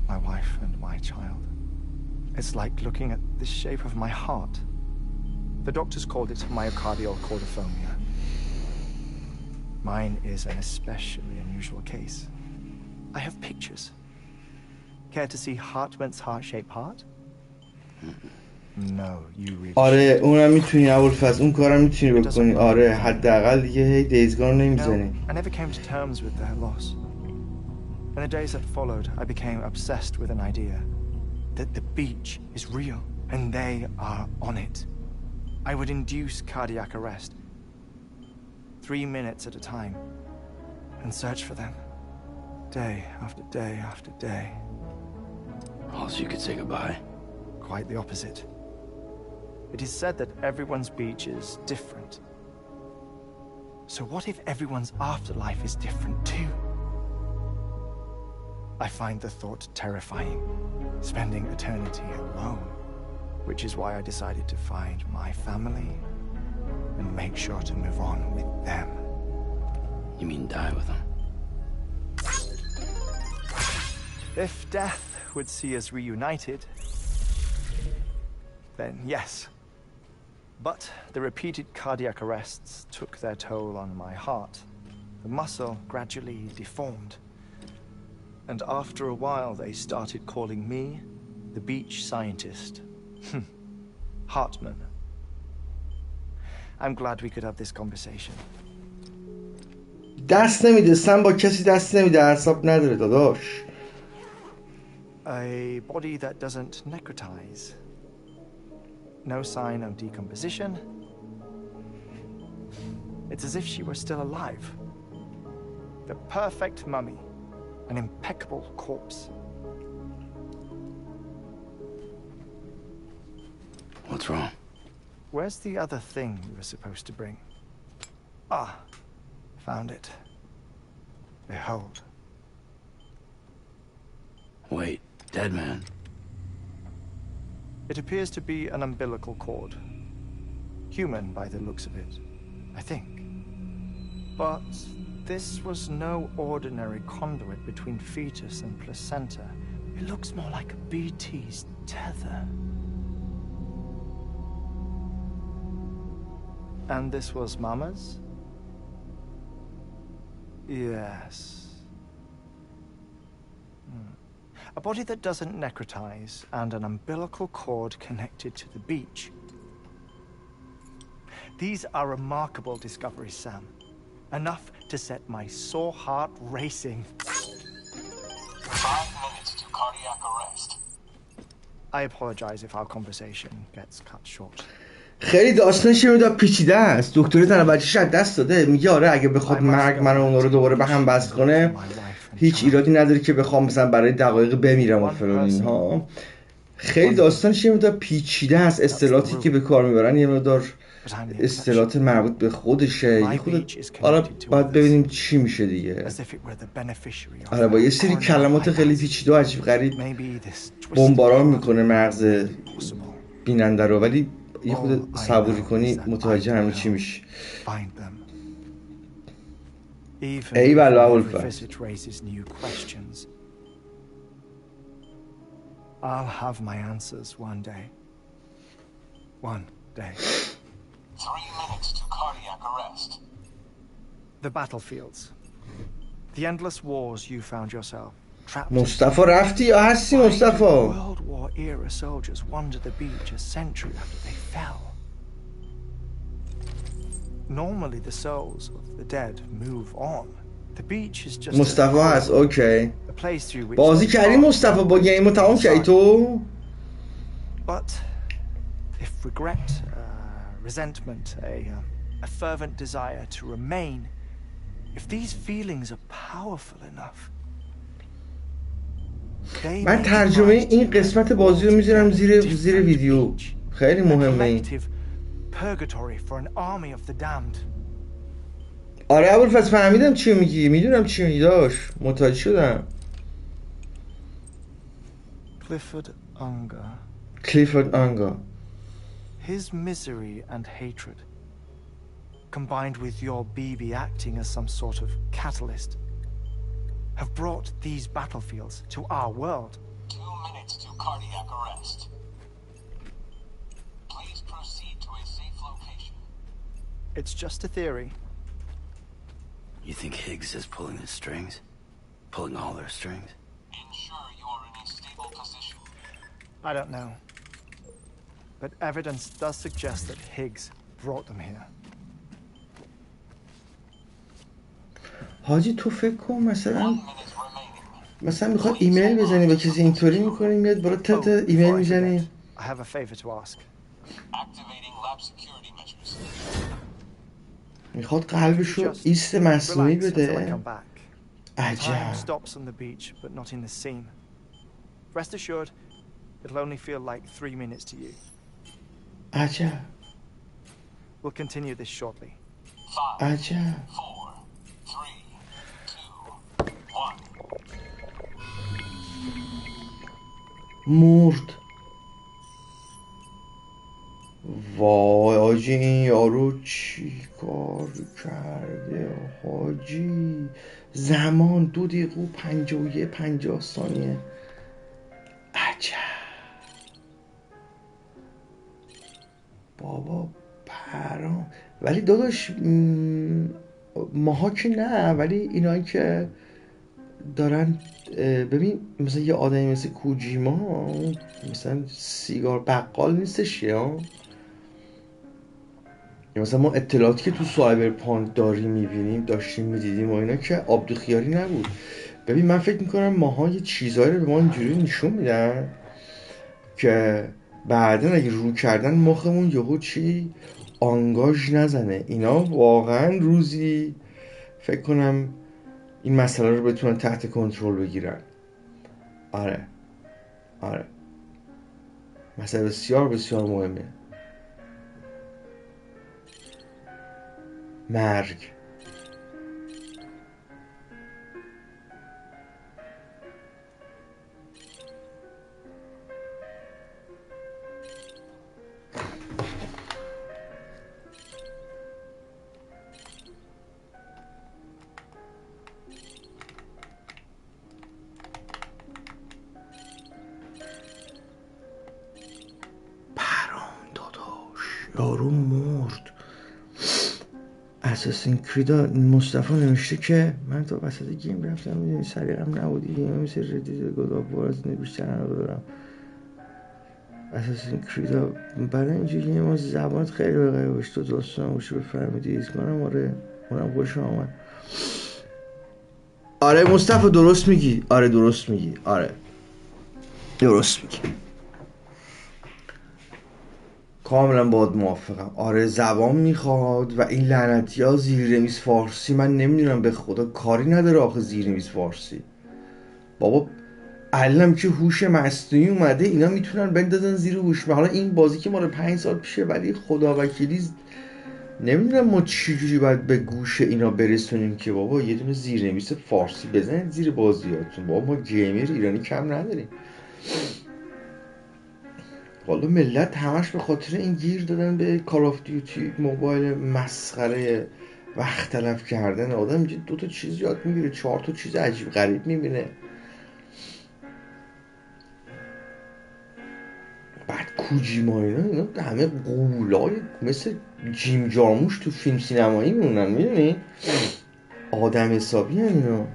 My wife and my child. It's like looking at the shape of my heart. The doctors called it myocardial cordophobia. Mine is an especially unusual case. I have pictures. Care to see Hartman's heart-shaped heart? No, you really آره اونم میتونی ابوالفضل اون کارم میتونی بکنی. آره حداقل دیگه هی دیزگان نمیزنی. I never came to terms with their loss. In the days that followed, I became obsessed with an idea that the beach is real and they are on it. I would induce cardiac arrest 3 minutes at a time and search for them day after day after day. Also, you could say goodbye. Quite the opposite. It is said that everyone's beach is different. So what if everyone's afterlife is different too? I find the thought terrifying, spending eternity alone, which is why I decided to find my family and make sure to move on with them. You mean die with them? If death would see us reunited, then yes. But the repeated cardiac arrests took their toll on my heart. The muscle gradually deformed. And after a while they started calling me the beach scientist. Hartman. I'm glad we could have this conversation. دست نمیده سم با کسی دست نمیده اعصاب نداره داداش. A body that doesn't necrotize. No sign of decomposition. It's as if she were still alive. The perfect mummy. An impeccable corpse. What's wrong? Where's the other thing we were supposed to bring? Ah, found it. Behold. Wait, dead man? It appears to be an umbilical cord. Human by the looks of it, I think. But this was no ordinary conduit between fetus and placenta. It looks more like a BT's tether. And this was Mama's? Yes. A body that doesn't necrotize and an umbilical cord connected to the beach. These are remarkable discoveries, Sam. Enough to set my sore heart racing. 5 minutes to cardiac arrest. I apologize if our conversation gets cut short. خیلی داستانش یه مقدار پیچیده است. دکتر زن بچه‌ش از دست داده. میگه آره اگه بخواد مرگ منو اونا رو دوباره به هم وصل کنه هیچ ایرادی نداره که بخوام مثلا برای دقایق بمیرم و فلان اینها. خیلی داستانش یه مقدار پیچیده است. اصطلاحاتی که به کار میبرن یه مقدار اصطلاحات مربوط به خودشه. یه خود حالا باید ببینیم چی میشه دیگه. آره با یه سری کلمات خیلی پیچیده و عجیب غریب بمباران میکنه مغز بیننده رو، ولی یه خود صبوری کنی متوجه همه چی میشه. ای بلا ابوالفضل. I'll have my answers one day. One day. 3 minutes to cardiac arrest. The battlefields. The endless wars you found yourself trapped in. مصطفی رفتی یا هستی مصطفی؟ World War era soldiers wandered the beach a century after they fell. Normally the souls of the dead move on. The beach is just مصطفی هست. اوکی. a place through which بازی کردی مصطفی با گیمو تمام کردی تو؟ But if regret, resentment, a fervent desire to remain, if these feelings are powerful enough. من ترجمه این قسمت بازی رو میذارم زیر ویدیو. خیلی مهمه این. آره ابوالفضل فهمیدم چی میگی. میدونم چی میگی داش. متوجه شدم. Clifford Unger. His misery and hatred, combined with your BB acting as some sort of catalyst, have brought these battlefields to our world. 2 minutes to cardiac arrest. Please proceed to a safe location. It's just a theory. You think Higgs is pulling the strings? Pulling all their strings? Ensure you're in a stable position. I don't know. But evidence does suggest that Higgs brought them here. حاجی تو فکر کن مثلا میخواد ایمیل بزنی با کسی اینطوری میکنی میاد برای تت ایمیل میزنی. I have a favor to ask. Activating lab security measures. میخواد قلبشو ایسته مصنوعی بده. عجب. Time stops on the beach but not in the scene. Rest assured, it'll only feel like 3 minutes to you. عجب. We'll continue this shortly. 5, عجب. 4, 3, 2, 1. مرد. وای حاجی این یارو چی کار کرده حاجی. زمان 2 دقیقه و 50 ثانیه. عجب. بابا پرام. ولی داداش ماها که نه، ولی اینایی که دارن ببین مثلا یه آدمی مثل کوجیما مثلا سیگار بقال نیستش یا مثلا ما اطلاعاتی که تو سایبرپانک داشتیم میدیدیم و اینا که آبدو خیاری نبود. ببین من فکر میکنم ماها یه چیزایی رو به ما اینجوری نشون میدن که بعدن اگه رو کردن مخمون یهو چی آنگاژ نزنه. اینا واقعا روزی فکر کنم این مسئله رو بتونن تحت کنترل بگیرن. آره مسئله بسیار بسیار مهمه. مرگ یارو مرد. اساسین کریدا مصطفی نوشته که من تا وسط گیم رفتم میدونی سریعم نبودی مثل ردید گلاب وارد بیشتر رو دارم. اساسین کریدا برای اینجوری ما زبانت خیلی بقیه باش تو داستان باشی بفرمیدی ایز کنم. آره اونم خوش آمد. آره مصطفی درست میگی. درست میگی. کاملا باهات موافقم. آره زبان میخواد و این لعنتی ها زیرنویس فارسی من نمیدونم به خدا کاری نداره آخه زیرنویس فارسی. بابا علم که هوش مصنوعی اومده اینا میتونن بندازن زیر هوش. حالا این بازی که مال 5 سال پیشه ولی خدا وکیلی نمیدونم ما چجوری باید به گوش اینا برسونیم که بابا یه دونه زیرنویس فارسی بزنید زیر بازیاتون. بابا ما گیمر ایرانی کم نداریم. والا ملت همش به خاطر این گیر دادن به کال آف دیوتی موبایل مسخره وقت تلف کردن. آدم اینجا 2 تا چیز یاد میگیره 4 تا چیز عجیب غریب میبینه. بعد کوجیما اینا همه قولای مثل جیم جارموش تو فیلم سینمایی میمونن. میدونی آدم حسابی هن اینا.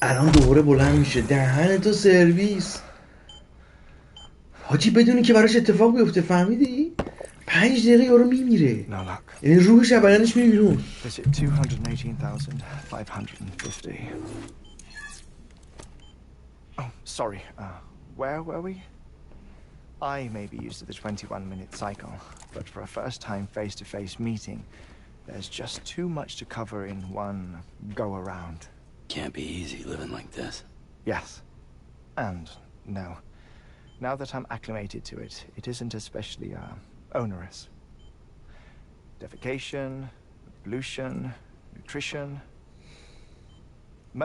الان دوباره بلند میشه دهن تو سرویس حاجی بدونی که براش اتفاق بیفته. فهمیدی 5 دقیقه یارو میمیره. یعنی روحش از بدنش میره بیرون. Visit 218,550. Oh, sorry. Where were we? I may be used to the 21-minute cycle, but for a first-time face-to-face meeting, there's just too much to cover in one go-around. Can't be easy living like this. Yes. And no. Now that I'm acclimated to it, it isn't especially, onerous. Defecation, pollution, nutrition.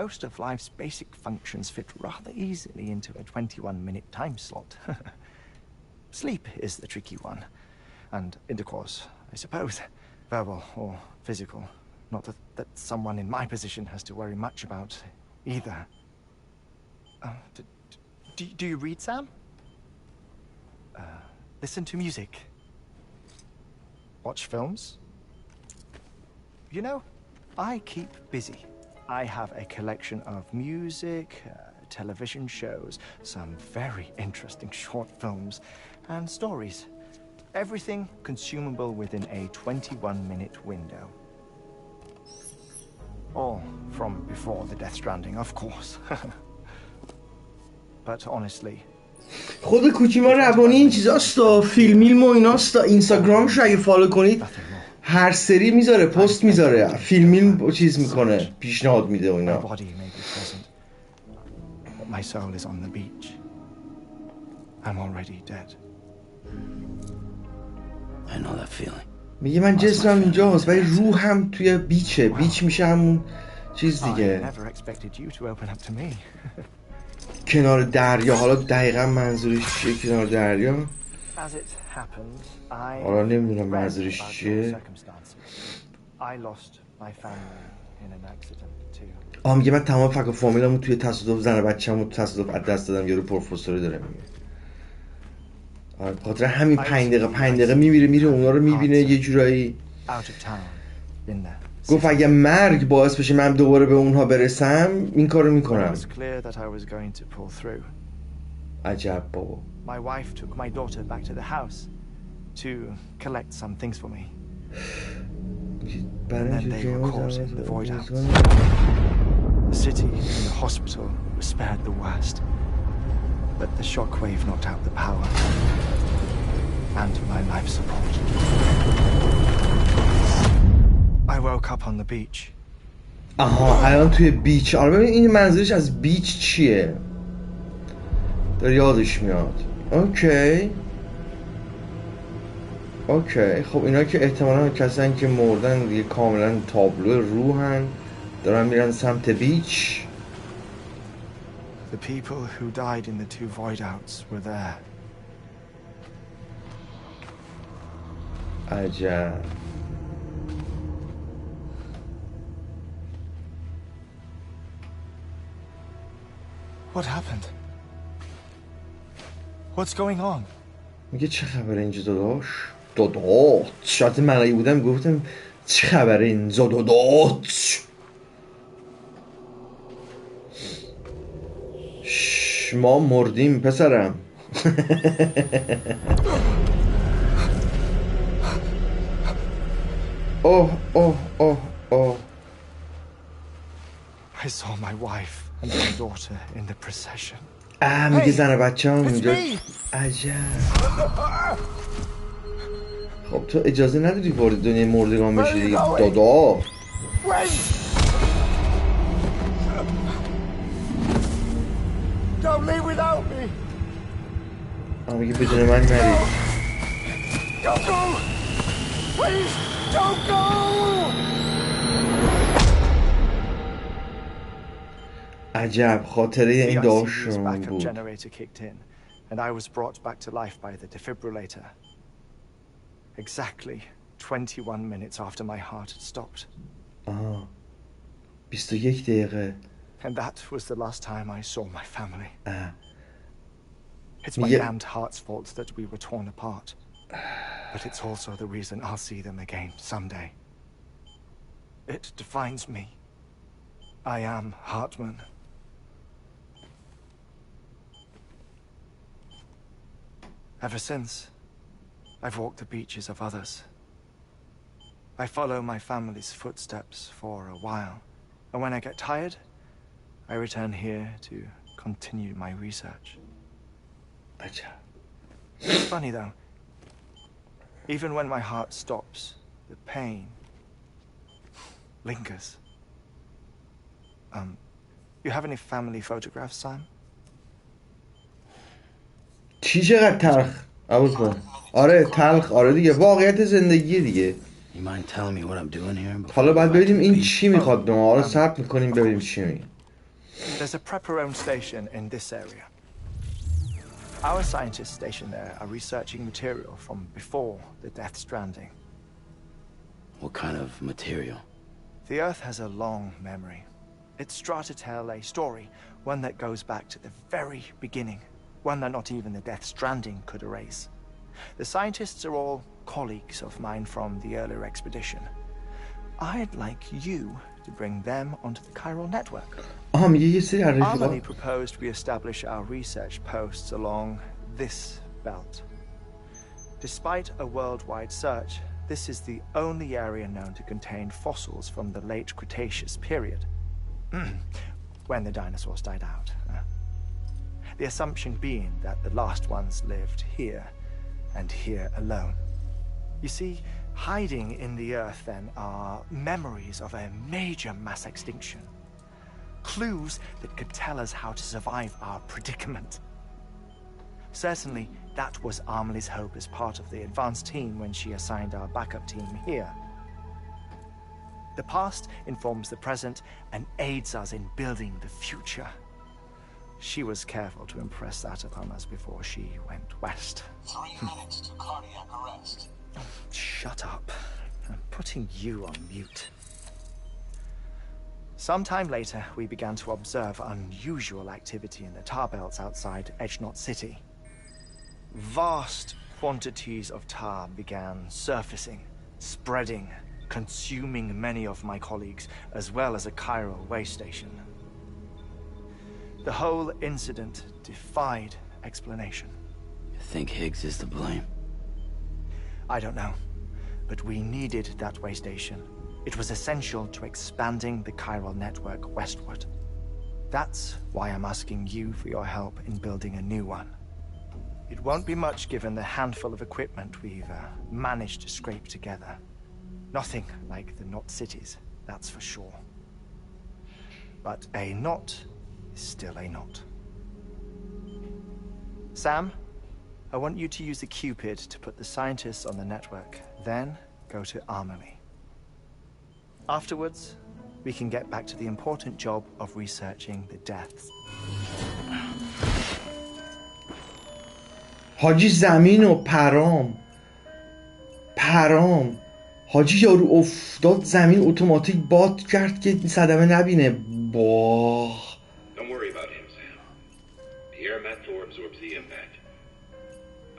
Most of life's basic functions fit rather easily into a 21-minute time slot. Sleep is the tricky one. And intercourse, I suppose. Verbal or physical. Not that someone in my position has to worry much about either. Do you read, Sam? Listen to music. Watch films. You know, I keep busy. I have a collection of music, television shows, some very interesting short films, and stories. Everything consumable within a 21-minute window. All from before the Death Stranding, of course. But honestly, خود کوچیما روانی این چیزاستا. فیلم و ایناستا. اینستاگرامش اگه فالو کنید هر سری میذاره پست میذاره فیلم چیز میکنه پیشنهاد میده و اینا. My soul is on the beach. I'm already dead. I know that feeling. میگه من جسمم اینجاست ولی روحم توی بیچه. بیچ میشه همون چیز دیگه کنار دریا. حالا دقیقا منظورش چیه کنار دریا؟ حالا نمیدونم منظورش چیه. میگه من تمام فک و فامیلمو توی تصادف زن و بچه‌مو تو تصادف از دست دادم. یارو پروفسوری داره میگه. بخاطر همین 5 دقیقه میره اونا رو میبینه یه جورایی. گفت اگه مرگ باعث بشه من دوباره به اونها برسم این کارو میکنم. عجب بابا. My wife took my daughter back to the house to collect some things for me. And then they were caught in the void out. The city and the hospital were spared the worst, but the shockwave knocked out the power and my life support. I woke up on the beach. آها الان توی بیچ. آره ببین این منظورش از بیچ چیه؟ داره یادش میاد. اوکی خب اینا که احتمالاً کسایی که مردن دیگه کاملا تابلو روحن، دارن میرن سمت بیچ. The people who died in the 2 void outs were there. عجب. What happened? What's going on? میگه چه خبره اینجا داداش؟ شاید ملایی بودم گفتم چه خبره اینجا داداش؟ ما مردیم پسرم. اوه I saw my wife and my daughter in the procession. میگه زن بچه هم اینجا. عجب. خب تو اجازه نداری وارد دنیای مردگان بشی دیگه دادا. Don't leave without me. میگه بدون من نری. Don't go. Please don't go. عجب خاطره این داشتم بود. And I was brought back to life by the defibrillator. Exactly 21 minutes after my heart had stopped. 21 دقیقه. And that was the last time I saw my family. It's my damned heart's fault that we were torn apart. But it's also the reason I'll see them again someday. It defines me. I am Hartman. Ever since, I've walked the beaches of others. I follow my family's footsteps for a while, and when I get tired, I return here to continue my research. It's funny though, even when my heart stops, the pain lingers. You have any family photographs, Sam? چی چقدر تلخ عبود کن. آره تلخ. آره دیگه واقعیت زندگی دیگه. حالا باید ببینیم این چی میخواد به ما. آره صبر میکنیم ببینیم چی میگه. There's a prepper-owned station in this area. Our scientists stationed there are researching material from before the Death Stranding. What kind of material? The Earth has a long memory. It's trying to tell a story, one that goes back to the very beginning. One that not even the Death Stranding could erase. The scientists are all colleagues of mine from the earlier expedition. I'd like you to bring them onto the chiral network. Armani proposed we establish our research posts along this belt. Despite a worldwide search, this is the only area known to contain fossils from the late Cretaceous period. When the dinosaurs died out. The assumption being that the last ones lived here, and here alone. You see, hiding in the earth then are memories of a major mass extinction. Clues that could tell us how to survive our predicament. Certainly, that was Amelie's hope as part of the advanced team when she assigned our backup team here. The past informs the present and aids us in building the future. She was careful to impress that upon us before she went west. 3 minutes to cardiac arrest. Shut up. I'm putting you on mute. Sometime later, we began to observe unusual activity in the tar belts outside Edgenot City. vast quantities of tar began surfacing, spreading, consuming many of my colleagues, as well as a chiral waste station. The whole incident defied explanation. You think Higgs is to blame? I don't know, but we needed that waste station. It was essential to expanding the chiral network westward. That's why I'm asking you for your help in building a new one. It won't be much given the handful of equipment we've managed to scrape together. Nothing like the knot cities, that's for sure. But a knot is still a knot. Sam, I want you to use the Cupid to put the scientists on the network, then go to Armory. Afterwards, we can get back to the important job of researching the deaths. حاجی زمین و پرام حاجی یارو افتاد زمین اتوماتیک باد کرد که صدمه نبینه. با Don't worry about him, Sam. The air mat floor absorbs the impact.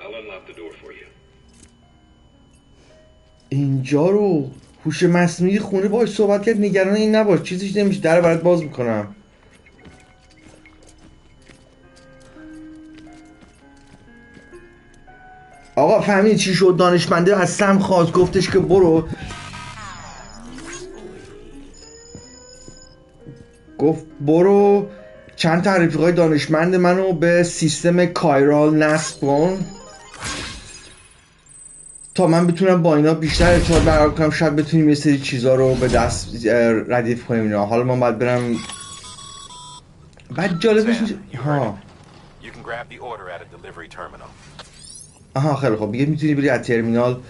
I'll unlock the door for you. اینجا رو هوش مصنوعی خونه باهاش صحبت کرد، نگران این نباش، چیزیش نمیشه، در برات باز میکنم. آقا فهمید چی شد؟ دانشمنده از سم خواست، گفتش که برو، گفت برو چند تا رفیقای دانشمند منو به سیستم کایرال نصب کن تا من بتونم با اینا بیشتر ارتباط برقرار کنم، شاید بتونیم یه سری چیزا رو به دست ردیف کنیم اینا. حالا من باید برم. بعد جالبش میشه ها آها خیلی خوب، میگه میتونی بری از ترمینال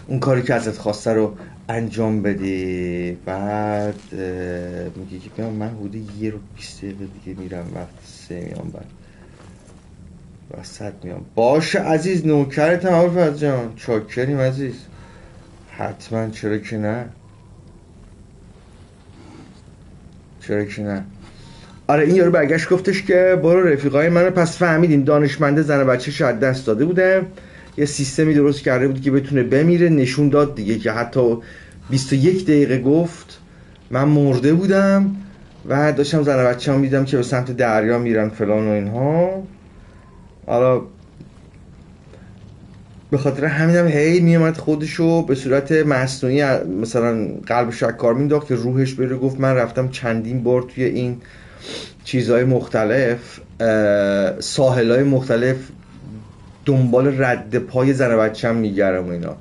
اون کاری که ازت خواسته رو انجام بدی. بعد میگه که من حدود 1 رو 20 دقیقه دیگه میرم، وقت 3 میام، بعد وسط میام. باشه عزیز، نوکرتم ابوالفضل جان، چاکریم عزیز، حتما، چرا که نه، چرا که نه. آره این یارو برگشت گفتش که برو رفیقای منو. پس فهمیدیم دانشمنده زن و بچه شاید دست داده بوده، یه سیستمی درست کرده بود که بتونه بمیره، نشون داد دیگه که حتی 21 دقیقه گفت من مرده بودم و داشتم زن و بچه هم دیدم که به سمت دریا میرن فلان و اینها. حالا به خاطر همینم هی میومد خودشو به صورت مصنوعی مثلا قلبش کار مینداخت که روحش بره. گفت من رفتم چندین بار توی این چیزهای مختلف، ساحلهای مختلف، دنبال رد پای زن و بچه‌م میگردم و اینا.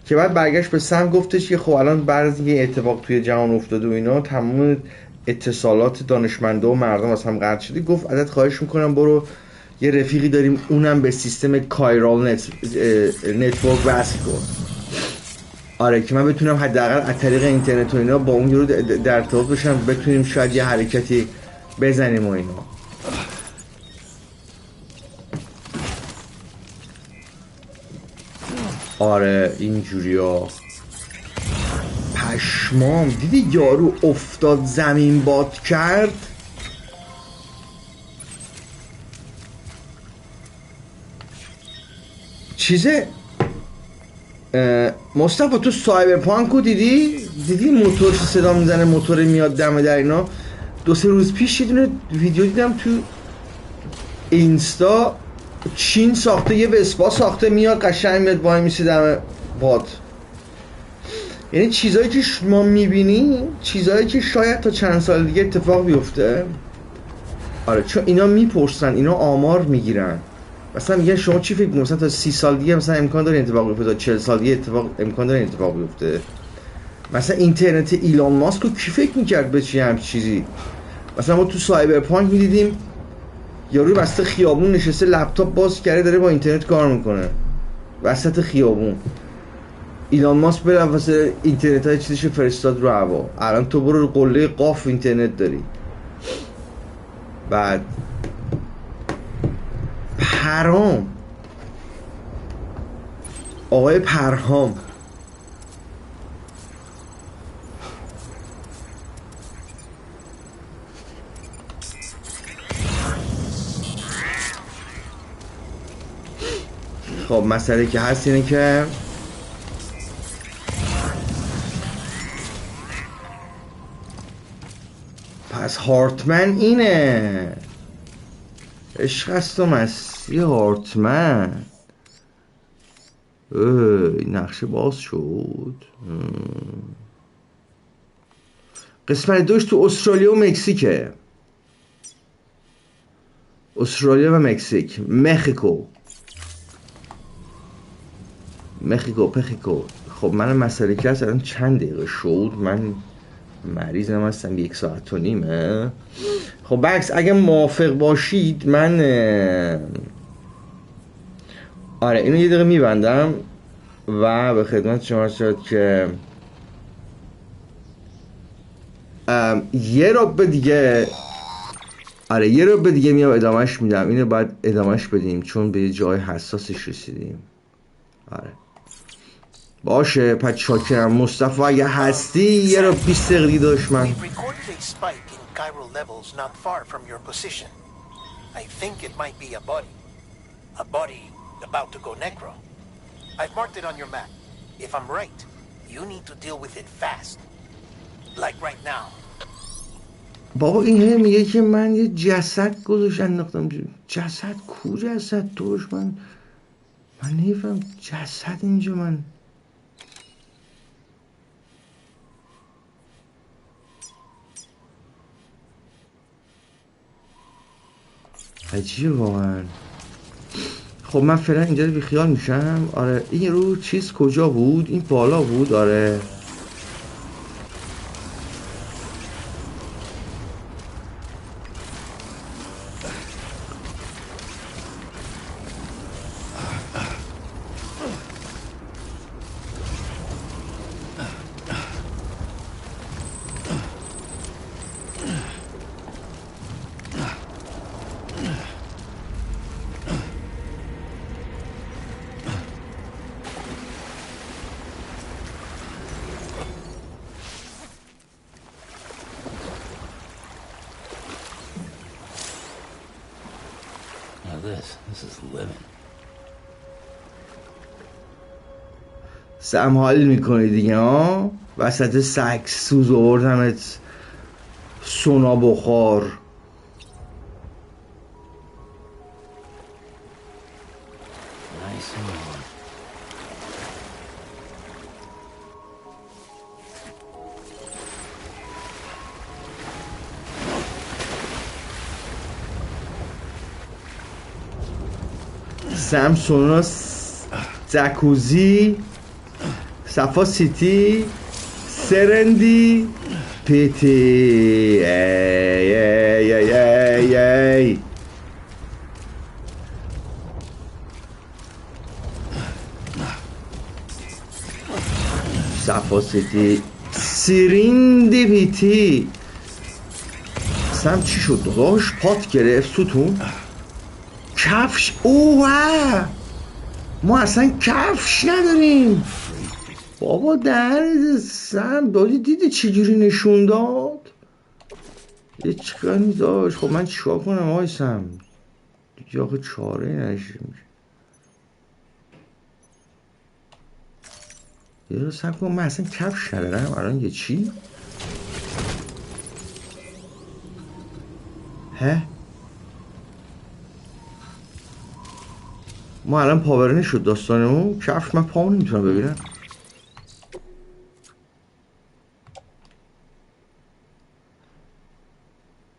که بعد برگشت به سم گفتش که خب الان بعد از اینکه اتفاق توی جهان افتاده و اینا، تمام اتصالات دانشمنده و مردم از هم قطع شده. گفت ازت خواهش میکنم برو یه رفیقی داریم اونم به سیستم کایرال نتورک وصل کن. آره که من بتونم حداقل از طریق اینترنت و اینا با اون یارو در ارتباط بشم، بتونیم شاید یه حرکتی بزنیم و اینا. آره اینجوریا. پشمام، دیدی یارو افتاد زمین باد کرد. چیزه مصطفی تو سایبرپانکو دیدی موتور صدا میزنه، موتور میاد دم در اینا. 2-3 روز پیش یه دونه ویدیو دیدم تو اینستا، چین ساخته یه وسپا ساخته، میاد قشنگ میاد وای میشه دم باد. یعنی چیزایی که ما میبینی چیزایی که شاید تا چند سال دیگه اتفاق بیفته. آره چون اینا میپرسن، اینا آمار میگیرن، مثلا میگن شما چی فکر می‌کنید مثلا تا 30 سال دیگه مثلا امکان داره اتفاق بیفته، تا 40 سال دیگه امکان داره اتفاق بیفته. مثلا اینترنت ایلان ماسک رو کی فکر میکرد به چی همچین چیزی؟ مثلا ما تو سایبرپانک میدیدیم یارو وسط خیابون نشسته، لپتاپ باز کرده داره با اینترنت کار میکنه وسط خیابون. ایلان ماسک بره واسه اینترنت های چیزشو فرستاد رو هوا. الان تو برو قله قاف اینترنت داری. بعد پرام، آقای پرهام، خب مسئله که هست اینه که پس هارتمن اینه، عشق است و مستی هارتمن. این نقشه باز شد. قسمت 2 تو استرالیا و مکزیکه. استرالیا و مکزیک، مکزیکو. خب من مسئله که هست الان چند دقیقه شد؟ من مریضم هستم، 1 ساعت و نیمه. خب بکس اگه موافق باشید من آره اینو یه دقیقه میبندم و به خدمت شما شد که یه ربع دیگه میام ادامهش میدم. اینو باید ادامهش بدیم چون به جای حساسش رسیدیم. آره باشه پس شاکرم مصطفی اگه هستی یه رو 20 دقیقه داشت. من I've marked it on your map. If I'm right, you need to deal with it fast. Like right now. بابا این هم میگه که من یه جسد گذاشت انداختم. جسد کو جسد توش؟ من نمیفهم جسد اینجا. من عجیب واقعا. خب من فعلا اینجا رو بیخیال میشم. آره این رو چیز کجا بود؟ این بالا بود. آره سم حال میکنی دیگه ها؟ وسط سکس سوز آوردمت سونا بخار. سم سونا جکوزی صفا سیتی سرندی پیتی ای ای ای ای ای. صفا سیتی سیریندی پیتی. سم چی شد داداش؟ پات گرفت ستون؟ کفش؟ اوه ما اصلا کفش نداریم بابا. در سم دادی دیدی چجوری نشون داد؟ یه چیکاری داشت. خب من چیکار کنم آقای سم دیگه؟ آخه چاره نشیم. یه رو سم کنم من اصلا کفش ندارم الان. یه چی؟ ما الان پاورنی شد داستانمون. کفش من پامو نمیتونم ببینم.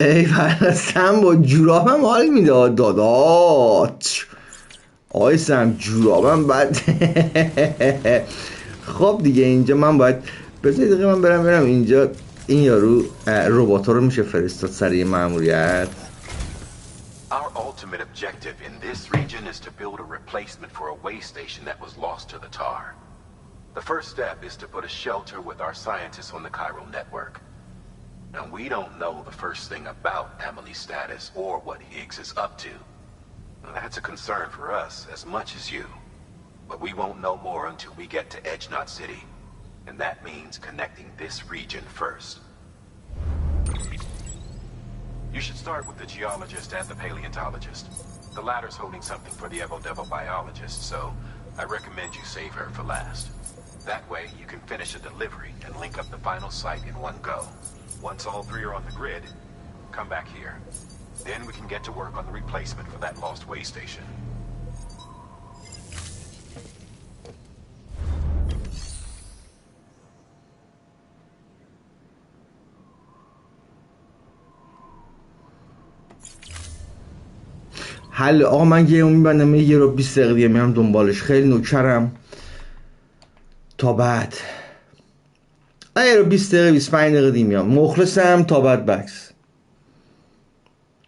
ای سم با جورابم حال میداد داداش. آی سم جورابم بد. خب دیگه اینجا من باید بذارید دقیقه من برم اینجا. این یارو رباتا رو میشه فرستاد سر یه مأموریت. Our ultimate objective in this region is to build a replacement for a way station that was lost to the tar. The first step is to put a shelter with our scientists on the chiral network. Now we don't know the first thing about Emily's status or what Higgs is up to. Now, that's a concern for us as much as you. But we won't know more until we get to Edge Knot City. And that means connecting this region first. You should start with the geologist and the paleontologist. The latter's holding something for the Evo-Devo biologist, so I recommend you save her for last. That way, you can finish a delivery and link up the final site in one go. Once all three are on the grid, come back here. Then we can get to work on the replacement for that lost way station. حل. آقا من گیمو میبندم، یه رو 20 دقیقه دیگه میرم دنبالش. خیلی نوکرم. تا بعد. یه رو 20 دقیقه 25 دقیقه دیگه میام. مخلصم. تا بعد بکس.